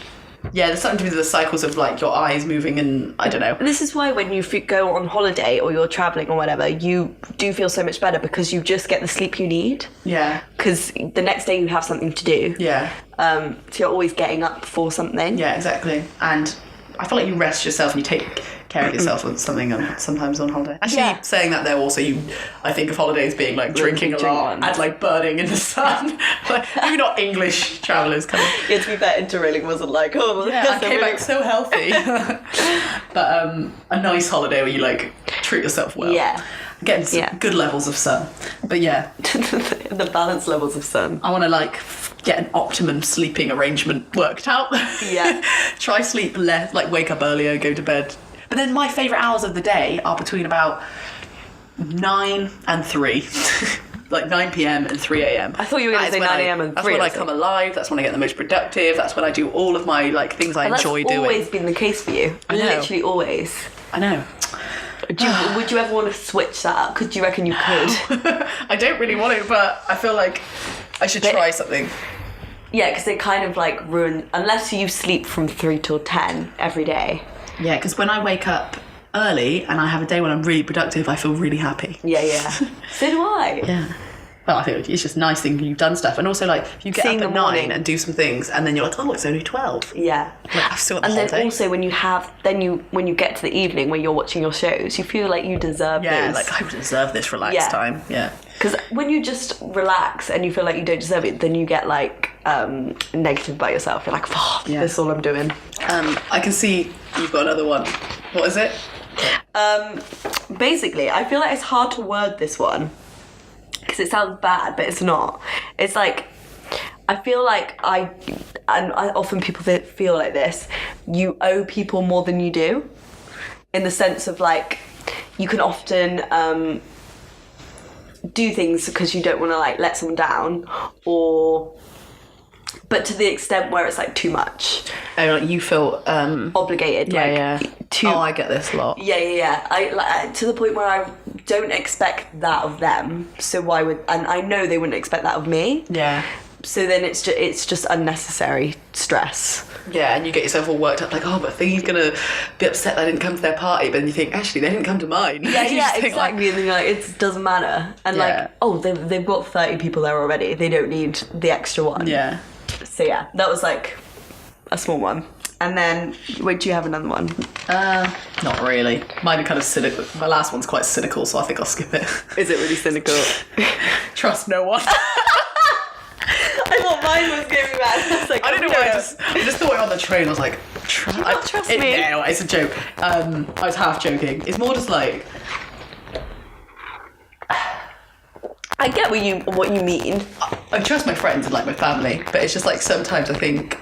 yeah, there's something to do with the cycles of like your eyes moving, and I don't know. And this is why when you go on holiday or you're travelling or whatever, you do feel so much better, because you just get the sleep you need. Yeah. Because the next day you have something to do. Yeah. So you're always getting up for something. Yeah, exactly. And I feel like you rest yourself and you take care of yourself with something sometimes on holiday. Actually, saying that though, also I think of holidays being like drinking a lot and like burning in the sun. Like, maybe not English travellers kind of. Yeah, to be fair, Interrailing wasn't like, oh, yeah, I came back so healthy. But a nice holiday where you like treat yourself well. Yeah. Getting some good levels of sun. But yeah. The balanced levels of sun. I want to like get an optimum sleeping arrangement worked out. Yeah. Try sleep less, like wake up earlier, go to bed. But then my favourite hours of the day are between about 9 and 3. Like 9 p.m. and 3 a.m. I thought you were going to say 9 a.m. and 3. That's when I come alive. That's when I get the most productive. That's when I do all of my like things I enjoy doing. That's always been the case for you. I know. Literally always. I know. Would you ever want to switch that up? Could you reckon you could? I don't really want to, but I feel like I should try something. Yeah, because it kind of like ruin, unless you sleep from 3 till 10 every day. Yeah, because when I wake up early and I have a day when I'm really productive, I feel really happy. Yeah. So do I. Yeah. Well, I think it's just nice thinking you've done stuff. And also, like, if you get up at 9 and do some things, and then you're like, oh, it's only 12. Yeah. Like, I've still got the whole day. And then also, when you get to the evening when you're watching your shows, you feel like you deserve those. Yeah, like, I deserve this relaxed time. Yeah. Because when you just relax and you feel like you don't deserve it, then you get, like, negative by yourself. You're like, fuck, this is all I'm doing. I can see you've got another one. What is it? Basically, I feel like it's hard to word this one. Because it sounds bad, but it's not. It's like, I feel like I often people feel like this, you owe people more than you do. in the sense of like you can often do things because you don't want to like let someone down, but to the extent where it's like too much. Oh, like you feel obligated. Yeah, like, yeah. I get this a lot. Yeah. I like to the point where I don't expect that of them. So why would? And I know they wouldn't expect that of me. Yeah. So then it's just unnecessary stress. Yeah, and you get yourself all worked up, like, oh, but I think he's gonna be upset that I didn't come to their party. But then you think, actually, they didn't come to mine. Yeah, exactly. And then you're like, it doesn't matter. And like, oh, they've got 30 people there already. They don't need the extra one. Yeah. So yeah, that was like a small one. And then, wait, do you have another one? Not really. Mine are kind of cynical. My last one's quite cynical, so I think I'll skip it. Is it really cynical? Trust no one. I thought mine was going to be bad. I don't know why. I just thought it on the train. I was like, do you not trust me? No, it's a joke. I was half joking. It's more just like, I get what you mean. I trust my friends and like my family, but it's just like sometimes I think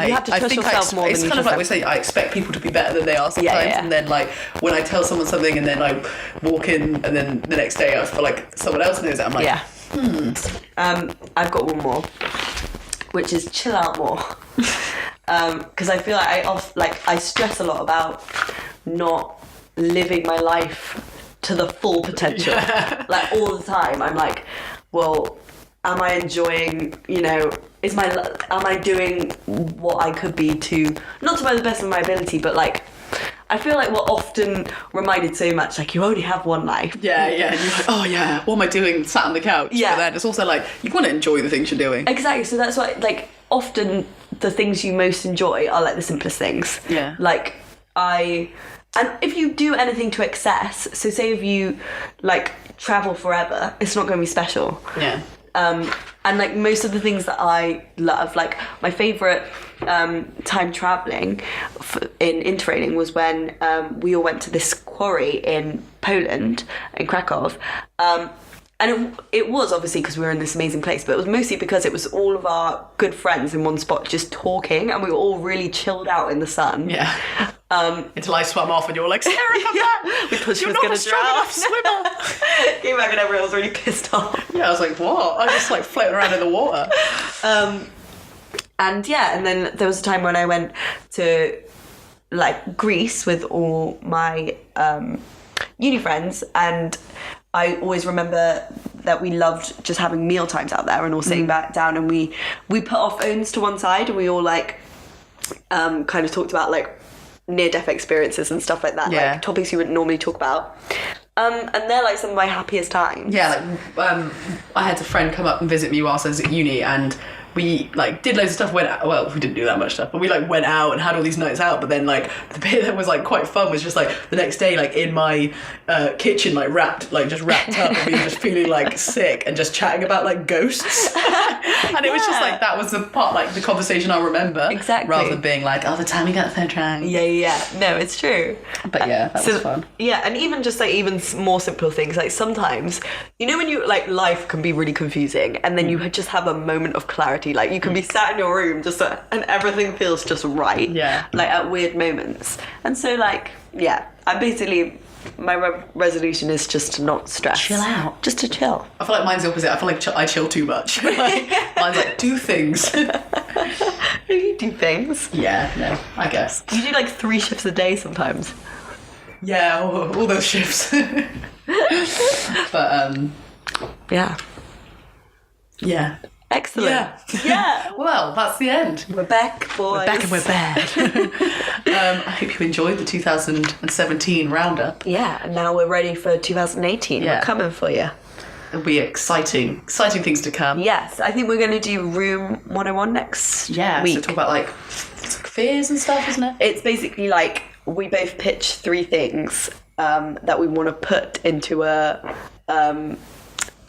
you have to trust yourself more than you trust them. It's kind of like we say, I expect people to be better than they are sometimes. Yeah. And then like when I tell someone something and then I walk in and then the next day I feel like someone else knows it, I'm like, I've got one more, which is chill out more. Because I feel like I stress a lot about not living my life to the full potential. Yeah. Like all the time I'm like, well, am I enjoying, am I doing what I could be to, not to the best of my ability, but like I feel like we're often reminded so much, like, you only have one life. Yeah, and you're like, oh yeah, what am I doing sat on the couch? Yeah. But then it's also like, you want to enjoy the things you're doing. Exactly, so that's why, like, often the things you most enjoy are, like, the simplest things. Yeah. Like, and if you do anything to excess, so say if you, like, travel forever, it's not going to be special. Yeah. And like most of the things that I love, like my favourite time travelling in interrailing was when we all went to this quarry in Poland, in Krakow. And it was obviously because we were in this amazing place, but it was mostly because it was all of our good friends in one spot just talking, and we were all really chilled out in the sun. Yeah. Until I swam off and you were like, Sarah, come back! We thought she was going to drown. Swimmer! Came back and everyone was really pissed off. Yeah, I was like, what? I was just like floating around in the water. And then there was a time when I went to like Greece with all my uni friends, and I always remember that we loved just having meal times out there and all sitting back down, and we put our phones to one side and we all like kind of talked about like near-death experiences and stuff like that, like topics you wouldn't normally talk about. And they're like some of my happiest times. Yeah, like I had a friend come up and visit me whilst I was at uni, and we like did loads of stuff, we didn't do that much stuff, but we like went out and had all these nights out. But then like the bit that was like quite fun was just like the next day, like in my kitchen, like wrapped up, and we were just feeling like sick and just chatting about like ghosts. And it was just like, that was the part, like the conversation I'll remember. Exactly. Rather than being like, oh, the time we got the third track. Yeah. No, it's true. But yeah, that was fun. Yeah, and even just like even more simple things, like sometimes, when you like life can be really confusing, and then you just have a moment of clarity. Like you can be sat in your room just and everything feels just right. Yeah. Like at weird moments. And so like, yeah, I basically, my resolution is just to not stress. Chill out. Just to chill. I feel like mine's the opposite. I feel like I chill too much. Mine's like, do things. You do things? Yeah, no, I guess. You do like 3 shifts a day sometimes. Yeah, all those shifts. But, yeah. Yeah. Excellent. Yeah. Well, that's the end. We're back, boys. We're back and we're bad. I hope you enjoyed the 2017 roundup. Yeah, and now we're ready for 2018. Yeah. We're coming for you. It'll be exciting things to come. Yes, I think we're going to do Room 101 next week. So talk about like fears and stuff, isn't it? It's basically like we both pitch 3 things that we want to put into a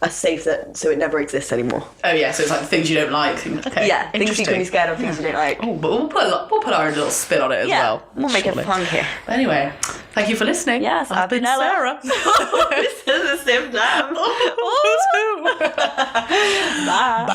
safe so it never exists anymore. Oh yeah, so it's like the things you don't like. Okay. Yeah, things you can be scared of, things you don't like. Oh, but we'll put our own little spin on it as well. We'll make it fun here. But anyway, thank you for listening. Yes, I've been Sarah. This is the same time. Bye.